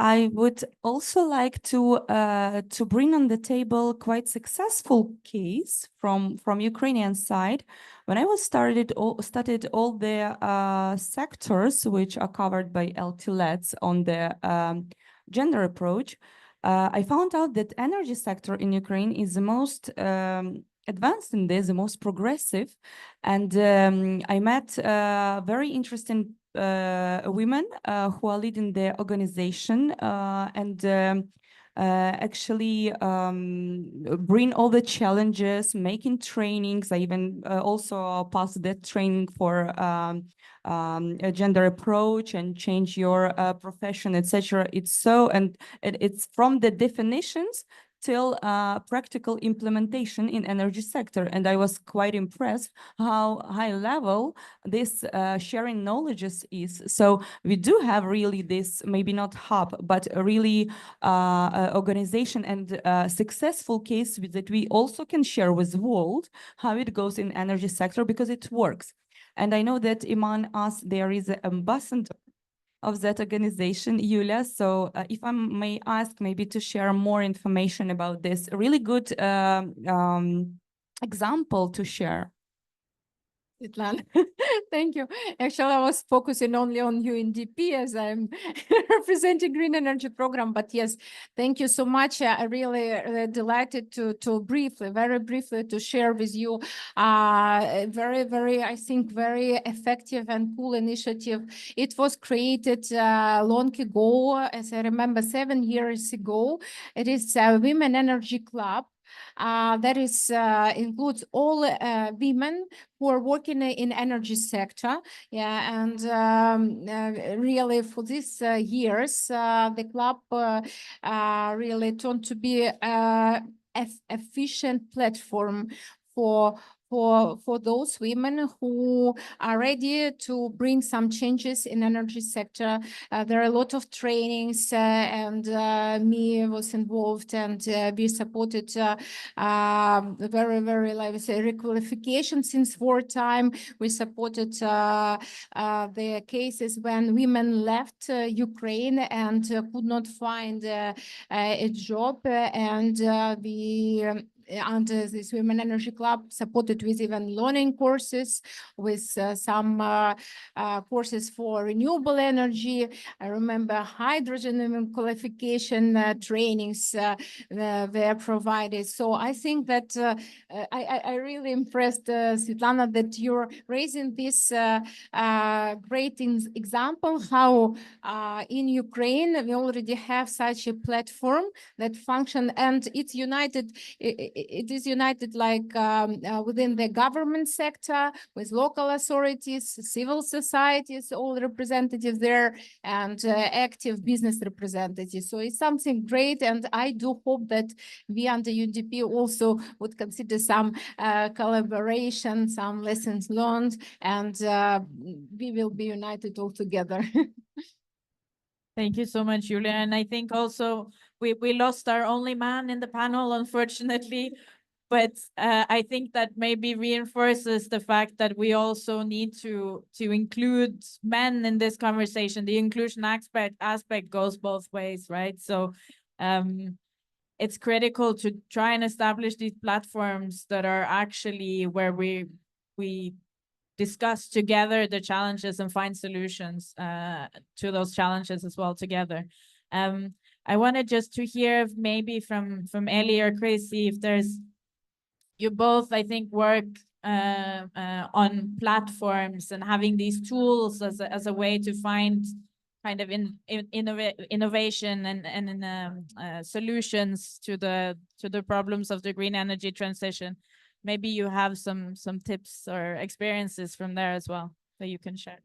I would also like to bring on the table quite successful case from Ukrainian side. When I was studied all the sectors which are covered by LTLEDs on the gender approach, I found out that energy sector in Ukraine is the most advanced in this, the most progressive, and I met very interesting women who are leading the organization and actually bring all the challenges, making trainings. I even also passed that training for a gender approach and change your profession, etc. It's so, and it's from the definitions till practical implementation in energy sector. And I was quite impressed how high level this sharing knowledges is. So we do have really this, maybe not hub, but a really organization and successful case that we also can share with the world how it goes in energy sector, because it works. And I know that among us, there is an ambassador of that organization, Yulia. So if I may ask maybe to share more information about this, a really good example to share. Svetlana, thank you. Actually, I was focusing only on UNDP as I'm representing Green Energy Program, but yes, thank you so much. I really delighted to very briefly to share with you very, I think, very effective and cool initiative. It was created long ago, as I remember, 7 years ago. It is a Women Energy Club. That is includes all women who are working in energy sector. Yeah, and really for these years, the club really turned to be an efficient platform for those women who are ready to bring some changes in energy sector. There are a lot of trainings, and me was involved, and we supported very, like we say, requalification since wartime. We supported the cases when women left Ukraine and could not find a job, and we under this Women Energy Club supported with even learning courses, with some courses for renewable energy. I remember hydrogen qualification trainings were provided. So I think that I really impressed Svetlana that you're raising this great example how in Ukraine we already have such a platform that function, and it's united. It is united like within the government sector, with local authorities, civil societies, all representatives there, and active business representatives. So it's something great, and I do hope that we under UNDP also would consider some collaboration, some lessons learned, and we will be united all together. Thank you so much, Julia. And I think also we lost our only man in the panel, unfortunately. But I think that maybe reinforces the fact that we also need to include men in this conversation. The inclusion aspect goes both ways, right? So it's critical to try and establish these platforms that are actually where we discuss together the challenges and find solutions to those challenges as well together. I wanted just to hear maybe from Ellie or Chrissy, if there's, you both, I think, work on platforms and having these tools as a way to find kind of innovation and solutions to the problems of the green energy transition. Maybe you have some tips or experiences from there as well that you can share.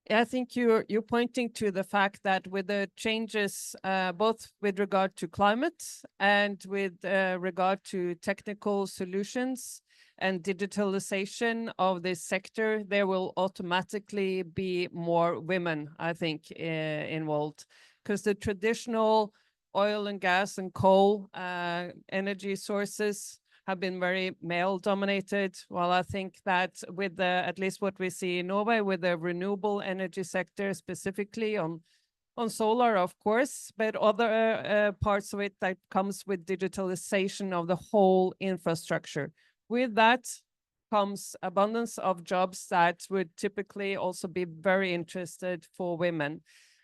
Yeah, I think you're pointing to the fact that with the changes, both with regard to climate and with regard to technical solutions and digitalization of this sector, there will automatically be more women, I think, involved. Because the traditional oil and gas and coal energy sources have been very male dominated. Well, I think that with the, at least what we see in Norway, with the renewable energy sector, specifically on solar, of course, but other parts of it that comes with digitalization of the whole infrastructure. With that comes abundance of jobs that would typically also be very interested for women.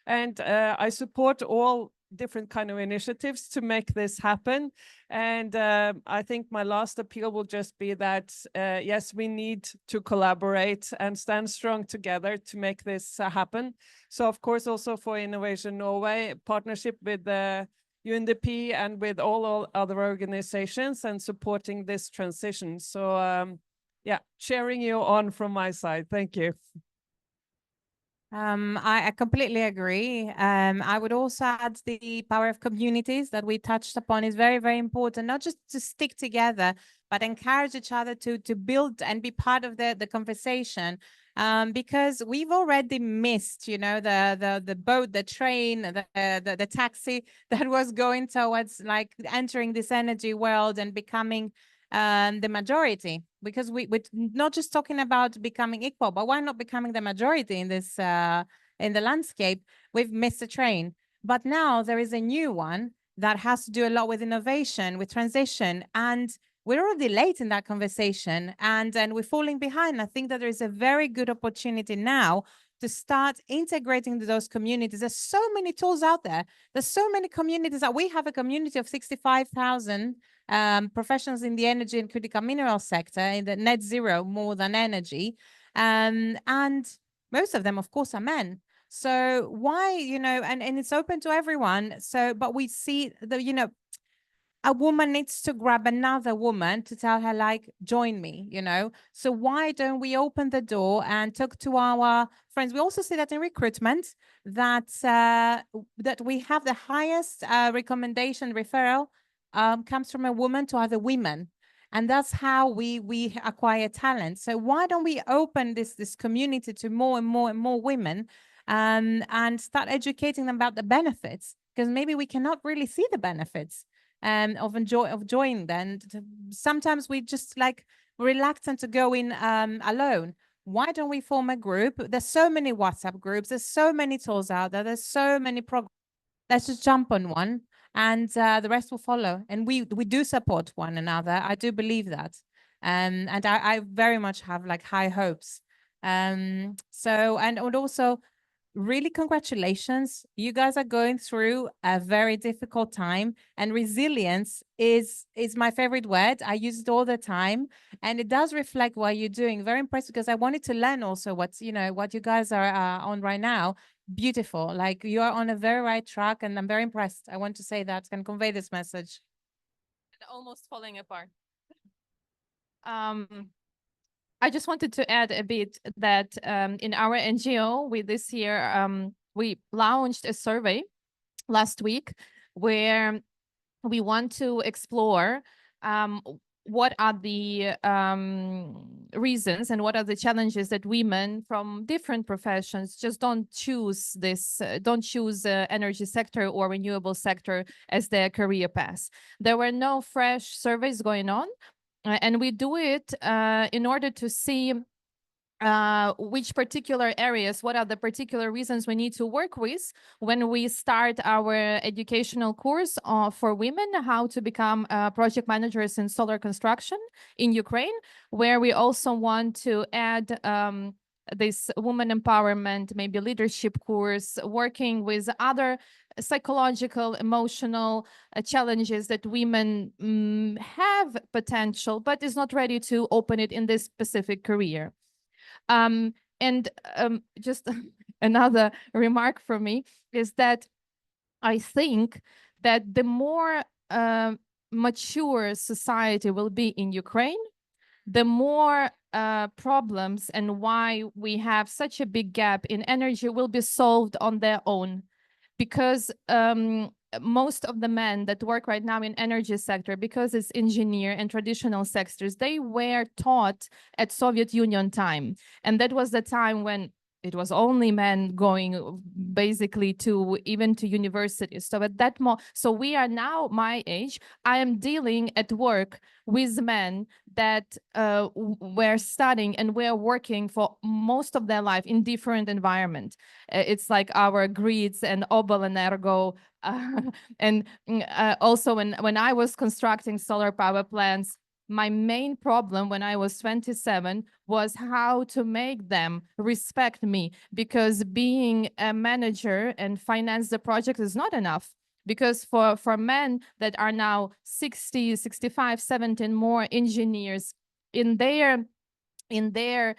And I support all different kind of initiatives to make this happen. And I think my last appeal will just be that, yes, we need to collaborate and stand strong together to make this happen. So of course, also for Innovation Norway, partnership with the UNDP and with all other organizations and supporting this transition. So yeah, cheering you on from my side. Thank you. I completely agree. I would also add the power of communities that we touched upon is very, very important, not just to stick together, but encourage each other to build and be part of the conversation. Because we've already missed, you know, the boat, the train, the taxi that was going towards like entering this energy world and becoming the majority, because we're not just talking about becoming equal, but why not becoming the majority in this in the landscape? We've missed a train, but now there is a new one that has to do a lot with innovation, with transition, and we're already late in that conversation, and we're falling behind. I think that there is a very good opportunity now to start integrating those communities. There's so many tools out there. There's so many communities that we have a community of 65,000 professionals in the energy and critical mineral sector, in the net zero more than energy. And most of them, of course, are men. So why, you know, and it's open to everyone. So, but we see the, you know, a woman needs to grab another woman to tell her, like, join me, you know? So why don't we open the door and talk to our friends? We also see that in recruitment, that that we have the highest recommendation referral comes from a woman to other women. And that's how we acquire talent. So why don't we open this community to more and more women and start educating them about the benefits? Because maybe we cannot really see the benefits of joining them. Sometimes we just like reluctant to go in alone. Why don't we form a group? There's so many WhatsApp groups. There's so many tools out there. There's so many programs. Let's just jump on one, and the rest will follow. And we do support one another. I do believe that, and I very much have like high hopes. So and also, really congratulations. You guys are going through a very difficult time, and resilience is my favorite word. I use it all the time, and it does reflect what you're doing. Very impressed, because I wanted to learn also what's, you know, what you guys are on right now. Beautiful. Like, you are on a very right track, and I'm very impressed. I want to say that and convey this message. Almost falling apart. I just wanted to add a bit that in our NGO, this year, we launched a survey last week where we want to explore what are the reasons and what are the challenges that women from different professions just don't choose this, don't choose energy sector or renewable sector as their career path. There were no fresh surveys going on, and we do it in order to see which particular areas, what are the particular reasons we need to work with when we start our educational course for women, how to become project managers in solar construction in Ukraine, where we also want to add this woman empowerment, maybe leadership course, working with other psychological, emotional challenges that women have potential, but is not ready to open it in this specific career. Just another remark from me is that I think that the more mature society will be in Ukraine, the more problems and why we have such a big gap in energy will be solved on their own. Because most of the men that work right now in energy sector, because it's engineer and traditional sectors, they were taught at Soviet Union time. And that was the time when it was only men going basically to even to universities. So at that so we are now my age. I am dealing at work with men that were studying and were working for most of their life in different environment. It's like our grids and Obelenерgo. And also when I was constructing solar power plants, my main problem when I was 27 was how to make them respect me, because being a manager and finance the project is not enough. Because for men that are now 60, 65, 70 and more engineers, in their the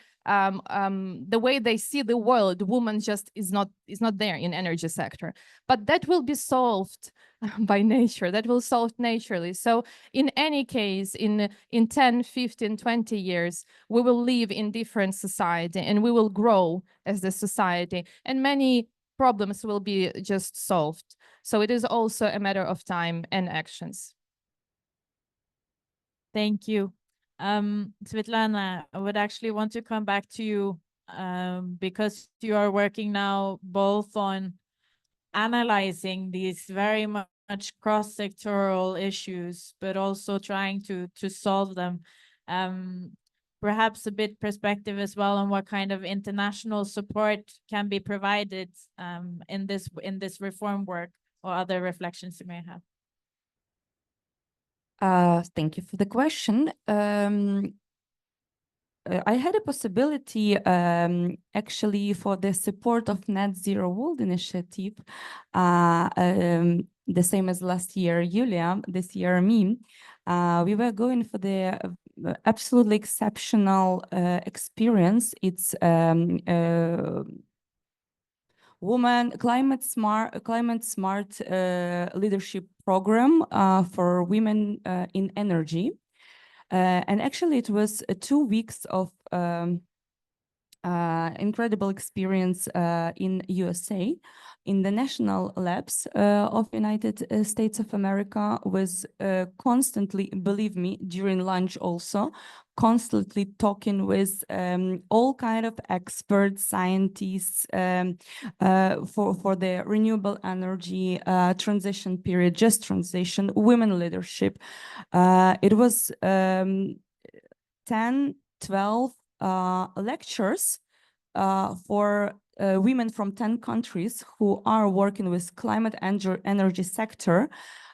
way they see the world, woman just is not there in energy sector. But that will be solved by nature. That will solve naturally. So in any case, in 10, 15, 20 years, we will live in different society and we will grow as the society, and many problems will be just solved. So it is also a matter of time and actions. Thank you. Svetlana, I would actually want to come back to you because you are working now both on analyzing these very much cross-sectoral issues, but also trying to solve them. Perhaps a bit perspective as well on what kind of international support can be provided in this reform work, or other reflections you may have. Thank you for the question. I had a possibility actually for the support of Net Zero World Initiative, the same as last year, Yulia, this year me. We were going for the absolutely exceptional experience. It's woman climate smart leadership program for women in energy. And actually it was 2 weeks of incredible experience in USA, in the national labs of United States of America, was constantly, believe me, during lunch also, constantly talking with all kind of experts, scientists for the renewable energy transition period, just transition, women leadership. It was 10, 12 lectures for women from 10 countries who are working with climate energy sector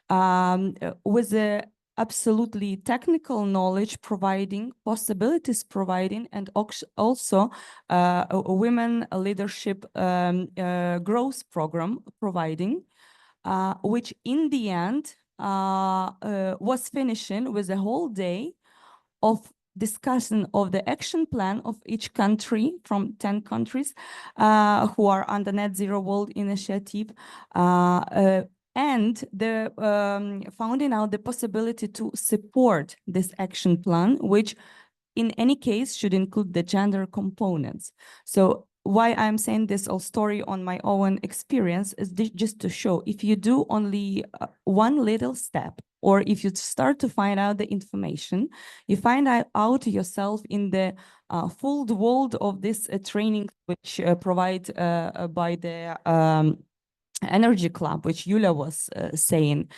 with a absolutely technical knowledge providing, possibilities providing, and also a women leadership growth program providing, which in the end was finishing with a whole day of discussion of the action plan of each country from 10 countries who are under Net Zero World Initiative, and the finding out the possibility to support this action plan, which in any case should include the gender components. So why I'm saying this whole story on my own experience is just to show, if you do only one little step or if you start to find out the information, you find out yourself in the full world of this training, which provide by the Energy Club, which Yulia was saying.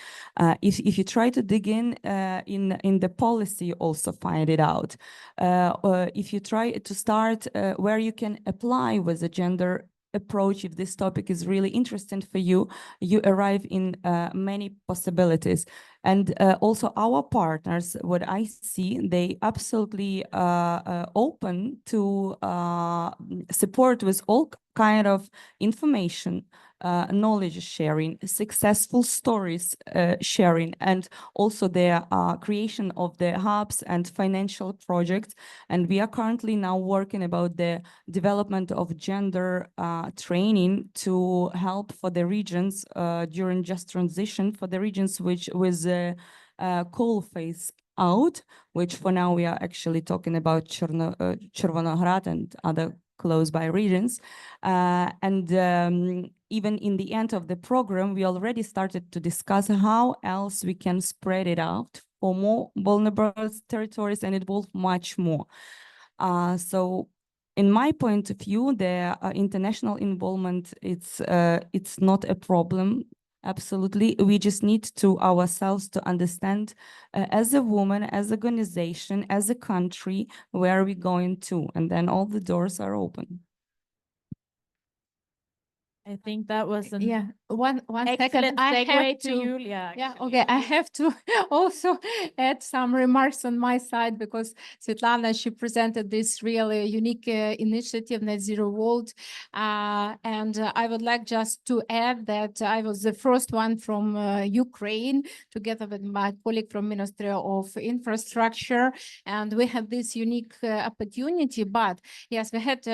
If you try to dig in the policy, you also find it out. If you try to start where you can apply with a gender approach, if this topic is really interesting for you, you arrive in many possibilities. And also our partners, what I see, they absolutely open to support with all kind of information, knowledge sharing, successful stories sharing, and also their creation of the hubs and financial projects. And we are currently now working about the development of gender training to help for the regions during just transition, for the regions which with the coal phase out, which for now we are actually talking about Chervonograd and other close by regions. Even in the end of the program, we already started to discuss how else we can spread it out for more vulnerable territories and involve much more. So in my point of view, the international involvement, it's not a problem. Absolutely. We just need to ourselves to understand as a woman, as an organization, as a country, where are we going to? And then all the doors are open. I think that was an Yeah, one second. excellent I have segue to to. Yulia. Yeah, actually. okay. I have to also add some remarks on my side, because Svetlana, she presented this really unique initiative, Net Zero World. And I would like just to add that I was the first one from Ukraine, together with my colleague from Ministry of Infrastructure. And we had this unique opportunity. But yes, we had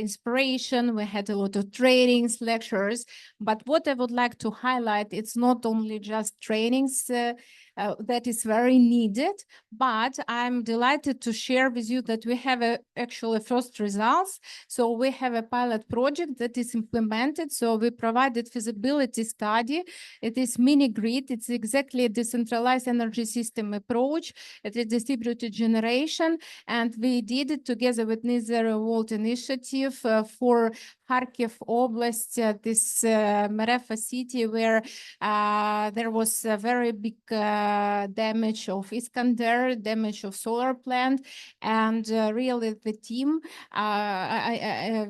inspiration, we had a lot of trainings, lectures. But what I would like to highlight, it's not only just trainings that is very needed, but I'm delighted to share with you that we have actually first results. So we have a pilot project that is implemented. So we provided feasibility study. It is mini grid. It's exactly a decentralized energy system approach. It is distributed generation. And we did it together with Net Zero World Initiative for Kharkiv Oblast, this Merefa city, where there was a very big damage of Iskander, damage of solar plant, and really the team,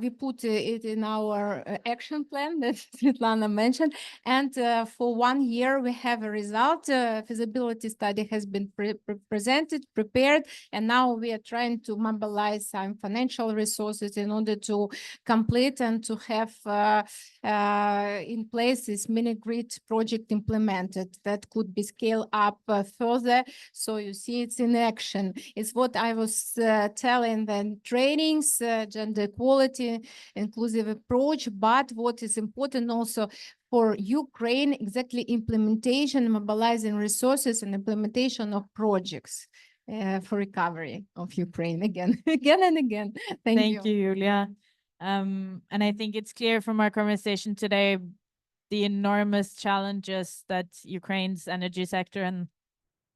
we put it in our action plan that Svetlana mentioned, and for 1 year we have a result. Feasibility study has been presented, prepared, and now we are trying to mobilize some financial resources in order to complete and to have in place this mini grid project implemented that could be scaled up further. So you see it's in action. It's what I was telling then, trainings, gender equality, inclusive approach, but what is important also for Ukraine, exactly implementation, mobilizing resources and implementation of projects for recovery of Ukraine again, again and again. Thank you, Yulia. And I think it's clear from our conversation today the enormous challenges that Ukraine's energy sector and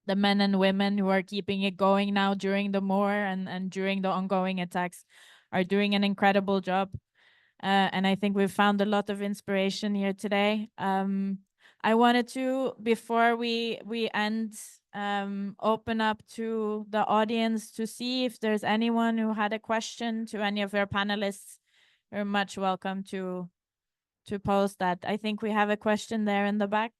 the men and women who are keeping it going now during the war and during the ongoing attacks are doing an incredible job. And I think we've found a lot of inspiration here today. I wanted to, before we end, open up to the audience to see if there's anyone who had a question to any of our panelists. You're much welcome to post that. I think we have a question there in the back.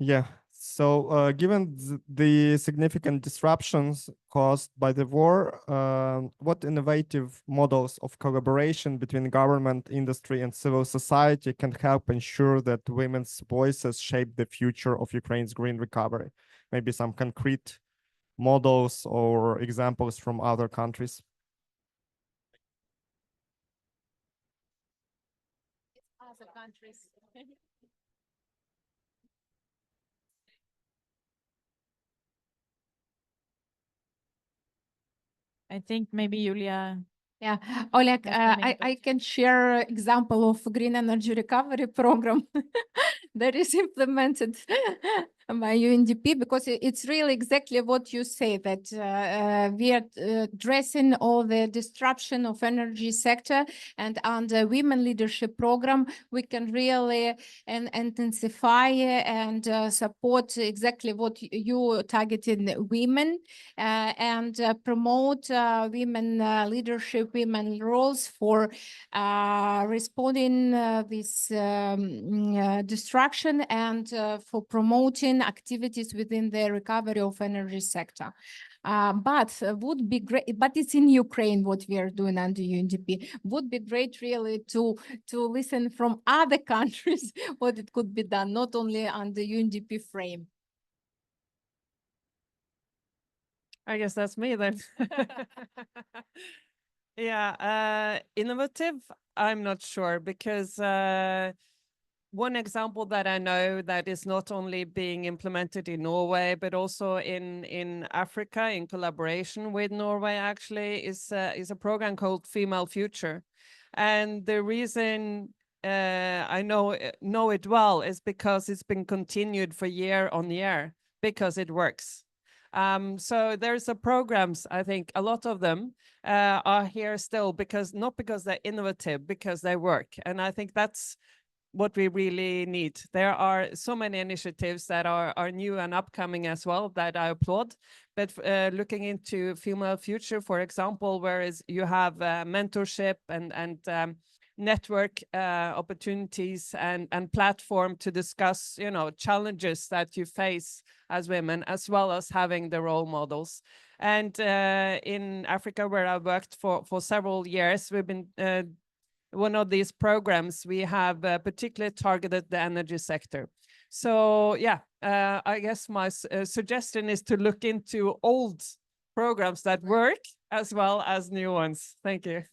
Yeah. So given the significant disruptions caused by the war, what innovative models of collaboration between government, industry, and civil society can help ensure that women's voices shape the future of Ukraine's green recovery? Maybe some concrete models or examples from other countries. Other countries. I think maybe Yulia. Yeah, Oleg, That's the main I can share example of green energy recovery program that is implemented by UNDP, because it's really exactly what you say, that we are addressing all the disruption of energy sector, and under women leadership program, we can really intensify and support exactly what you targeted women, and promote women leadership, women roles for responding this destruction, and for promoting activities within the recovery of energy sector. But would be great, but it's in Ukraine what we are doing under UNDP. Would be great really to listen from other countries what it could be done, not only under UNDP frame. I guess that's me then. Yeah, innovative, I'm not sure, because one example that I know that is not only being implemented in Norway, but also in Africa in collaboration with Norway, actually, is a program called Female Future. And the reason I know it well is because it's been continued for year on year, because it works. So there's a programs, I think a lot of them are here still not because they're innovative, because they work. And I think that's what we really need. There are so many initiatives that are new and upcoming as well that I applaud. But looking into Female Future, for example, whereas you have mentorship and network opportunities and platform to discuss, challenges that you face as women, as well as having the role models. And in Africa, where I worked for several years, we've been one of these programs, we have particularly targeted the energy sector. So yeah, I guess my suggestion is to look into old programs that work as well as new ones. Thank you.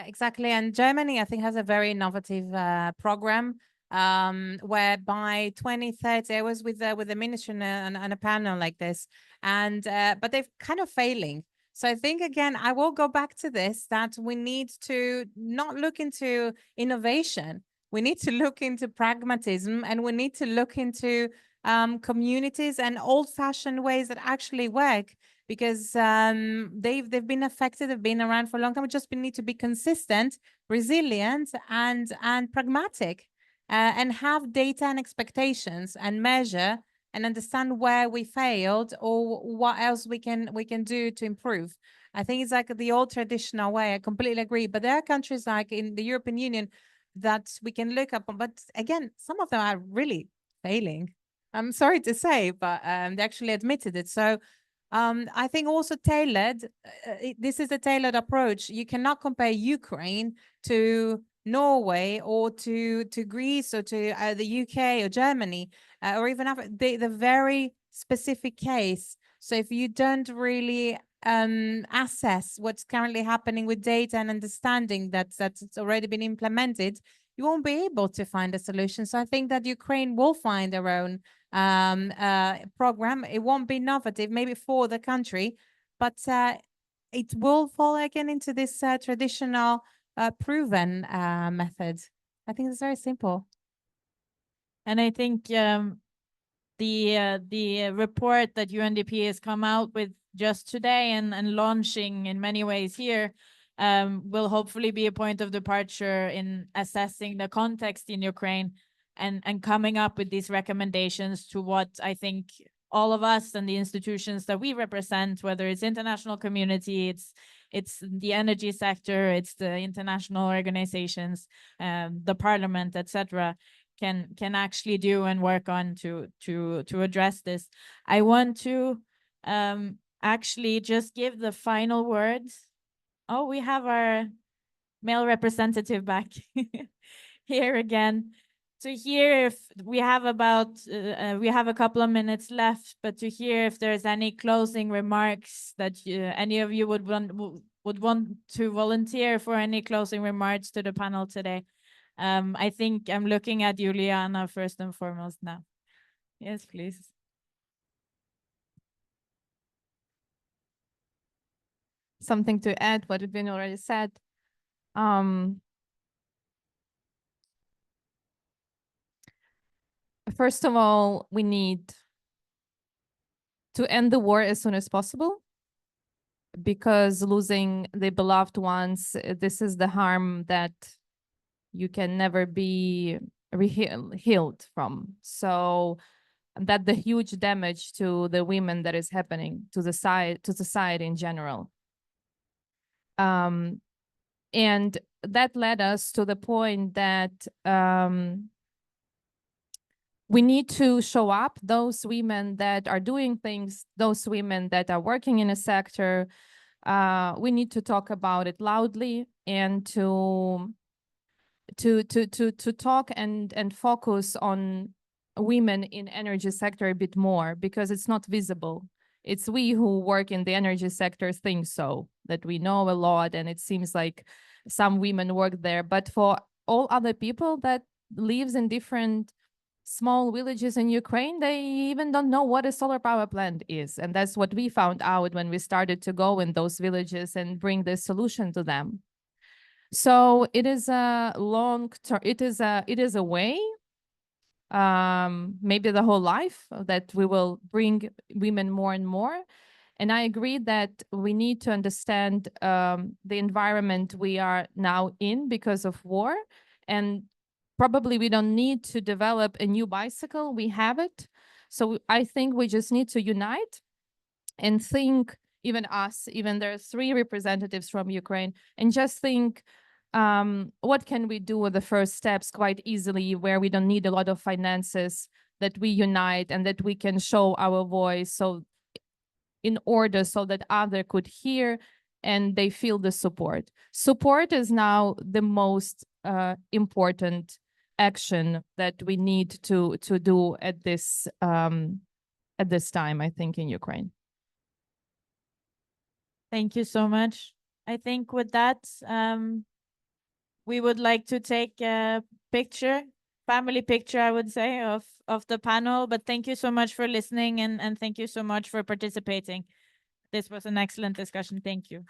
Exactly. And Germany, I think, has a very innovative program where by 2030, I was with the ministry on a panel like this, and but they're kind of failing. So I think, again, I will go back to this, that we need to not look into innovation. We need to look into pragmatism, and we need to look into communities and old-fashioned ways that actually work, because they've been affected, they've been around for a long time. We just need to be consistent, resilient, and pragmatic, and have data and expectations and measure and understand where we failed or what else we can do to improve. I think it's like the old traditional way. I completely agree. But there are countries like in the European Union that we can look up, but again, some of them are really failing. I'm sorry to say, but they actually admitted it. So I think also tailored, this is a tailored approach. You cannot compare Ukraine to Norway or to Greece or to the UK or Germany or even Africa. The very specific case. So if you don't really assess what's currently happening with data and understanding that's already been implemented, you won't be able to find a solution. So I think that Ukraine will find their own program. It won't be innovative, maybe for the country, but it will fall again into this traditional proven method. I think it's very simple. And I think the report that UNDP has come out with just today and launching in many ways here will hopefully be a point of departure in assessing the context in Ukraine and coming up with these recommendations to what I think all of us and the institutions that we represent, whether it's international community, it's the energy sector, it's the international organizations, the parliament, etc., can actually do and work on to address this. I want to actually just give the final words. Oh, we have our male representative back here again. To hear if we have we have a couple of minutes left, but to hear if there's any closing remarks that any of you would want to volunteer for any closing remarks to the panel today. I think I'm looking at Juliana first and foremost now. Yes, please. something to add what has been already said. First of all, we need to end the war as soon as possible, because losing the beloved ones, this is the harm that you can never be healed from. So that the huge damage to the women that is happening to the society in general. And that led us to the point that we need to show up those women that are doing things, those women that are working in a sector. We need to talk about it loudly and to talk and focus on women in energy sector a bit more, because it's not visible. It's we who work in the energy sector think so, that we know a lot, and it seems like some women work there. But for all other people that lives in different small villages in Ukraine, they even don't know what a solar power plant is. And that's what we found out when we started to go in those villages and bring this solution to them. So it is a long term, it is a way, maybe the whole life, that we will bring women more and more. And I agree that we need to understand the environment we are now in because of war. And probably we don't need to develop a new bicycle, we have it. So I think we just need to unite and think, even us, even there are 3 representatives from Ukraine, and just think, what can we do with the first steps quite easily, where we don't need a lot of finances, that we unite and that we can show our voice, so in order so that other could hear and they feel the support. Support is now the most important action that we need to do at this time, I think, in Ukraine. Thank you so much. I think with that, we would like to take a picture, family picture, I would say, of the panel. But thank you so much for listening, and thank you so much for participating. This was an excellent discussion. Thank you.